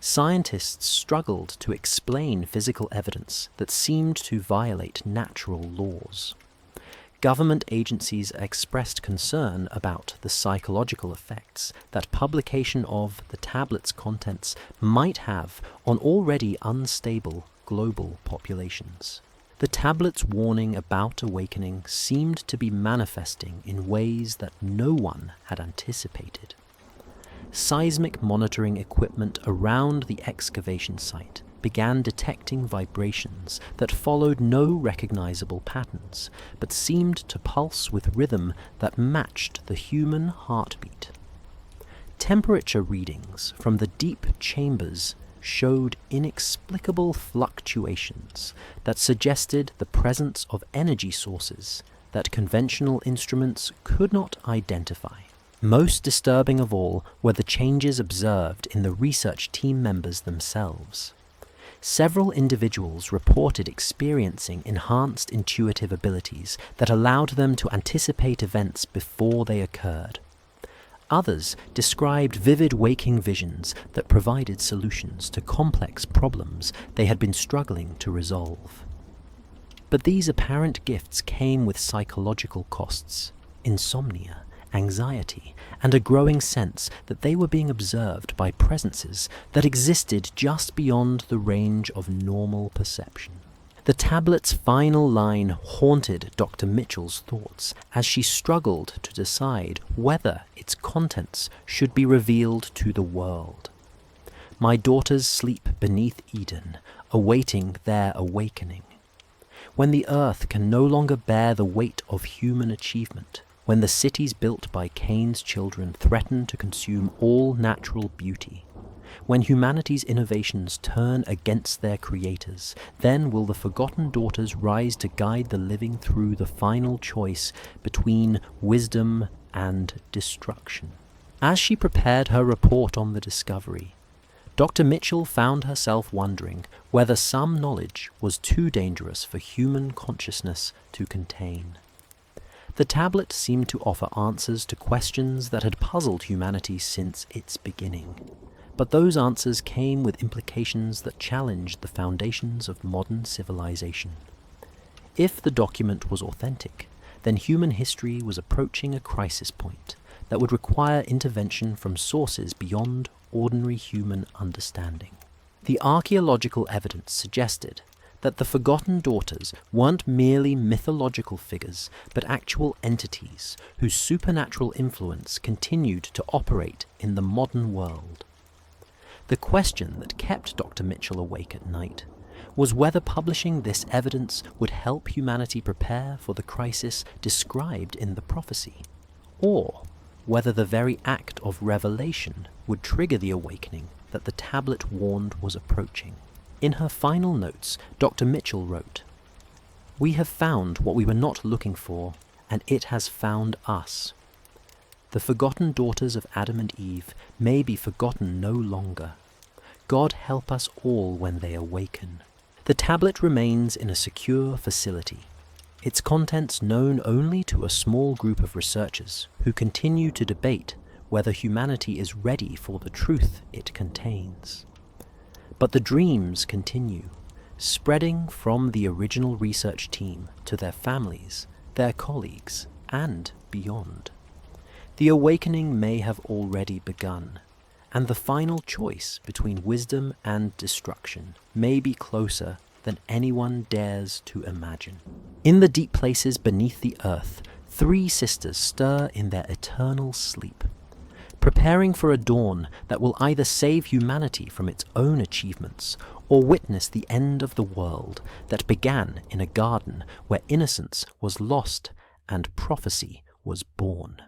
Scientists struggled to explain physical evidence that seemed to violate natural laws. Government agencies expressed concern about the psychological effects that publication of the tablet's contents might have on already unstable global populations. The tablet's warning about awakening seemed to be manifesting in ways that no one had anticipated. Seismic monitoring equipment around the excavation site began detecting vibrations that followed no recognizable patterns, but seemed to pulse with rhythm that matched the human heartbeat. Temperature readings from the deep chambers showed inexplicable fluctuations that suggested the presence of energy sources that conventional instruments could not identify. Most disturbing of all were the changes observed in the research team members themselves. Several individuals reported experiencing enhanced intuitive abilities that allowed them to anticipate events before they occurred. Others described vivid waking visions that provided solutions to complex problems they had been struggling to resolve. But these apparent gifts came with psychological costs: insomnia, anxiety, and a growing sense that they were being observed by presences that existed just beyond the range of normal perception. The tablet's final line haunted Dr. Mitchell's thoughts as she struggled to decide whether its contents should be revealed to the world. My daughters sleep beneath Eden, awaiting their awakening. When the earth can no longer bear the weight of human achievement, when the cities built by Cain's children threaten to consume all natural beauty, when humanity's innovations turn against their creators, then will the forgotten daughters rise to guide the living through the final choice between wisdom and destruction. As she prepared her report on the discovery, Dr. Mitchell found herself wondering whether some knowledge was too dangerous for human consciousness to contain. The tablet seemed to offer answers to questions that had puzzled humanity since its beginning. But those answers came with implications that challenged the foundations of modern civilization. If the document was authentic, then human history was approaching a crisis point that would require intervention from sources beyond ordinary human understanding. The archaeological evidence suggested that the forgotten daughters weren't merely mythological figures, but actual entities whose supernatural influence continued to operate in the modern world. The question that kept Dr. Mitchell awake at night was whether publishing this evidence would help humanity prepare for the crisis described in the prophecy, or whether the very act of revelation would trigger the awakening that the tablet warned was approaching. In her final notes, Dr. Mitchell wrote, "We have found what we were not looking for, and it has found us. The forgotten daughters of Adam and Eve may be forgotten no longer. God help us all when they awaken." The tablet remains in a secure facility, its contents known only to a small group of researchers who continue to debate whether humanity is ready for the truth it contains. But the dreams continue, spreading from the original research team to their families, their colleagues, and beyond. The awakening may have already begun, and the final choice between wisdom and destruction may be closer than anyone dares to imagine. In the deep places beneath the earth, 3 sisters stir in their eternal sleep, preparing for a dawn that will either save humanity from its own achievements or witness the end of the world that began in a garden where innocence was lost and prophecy was born.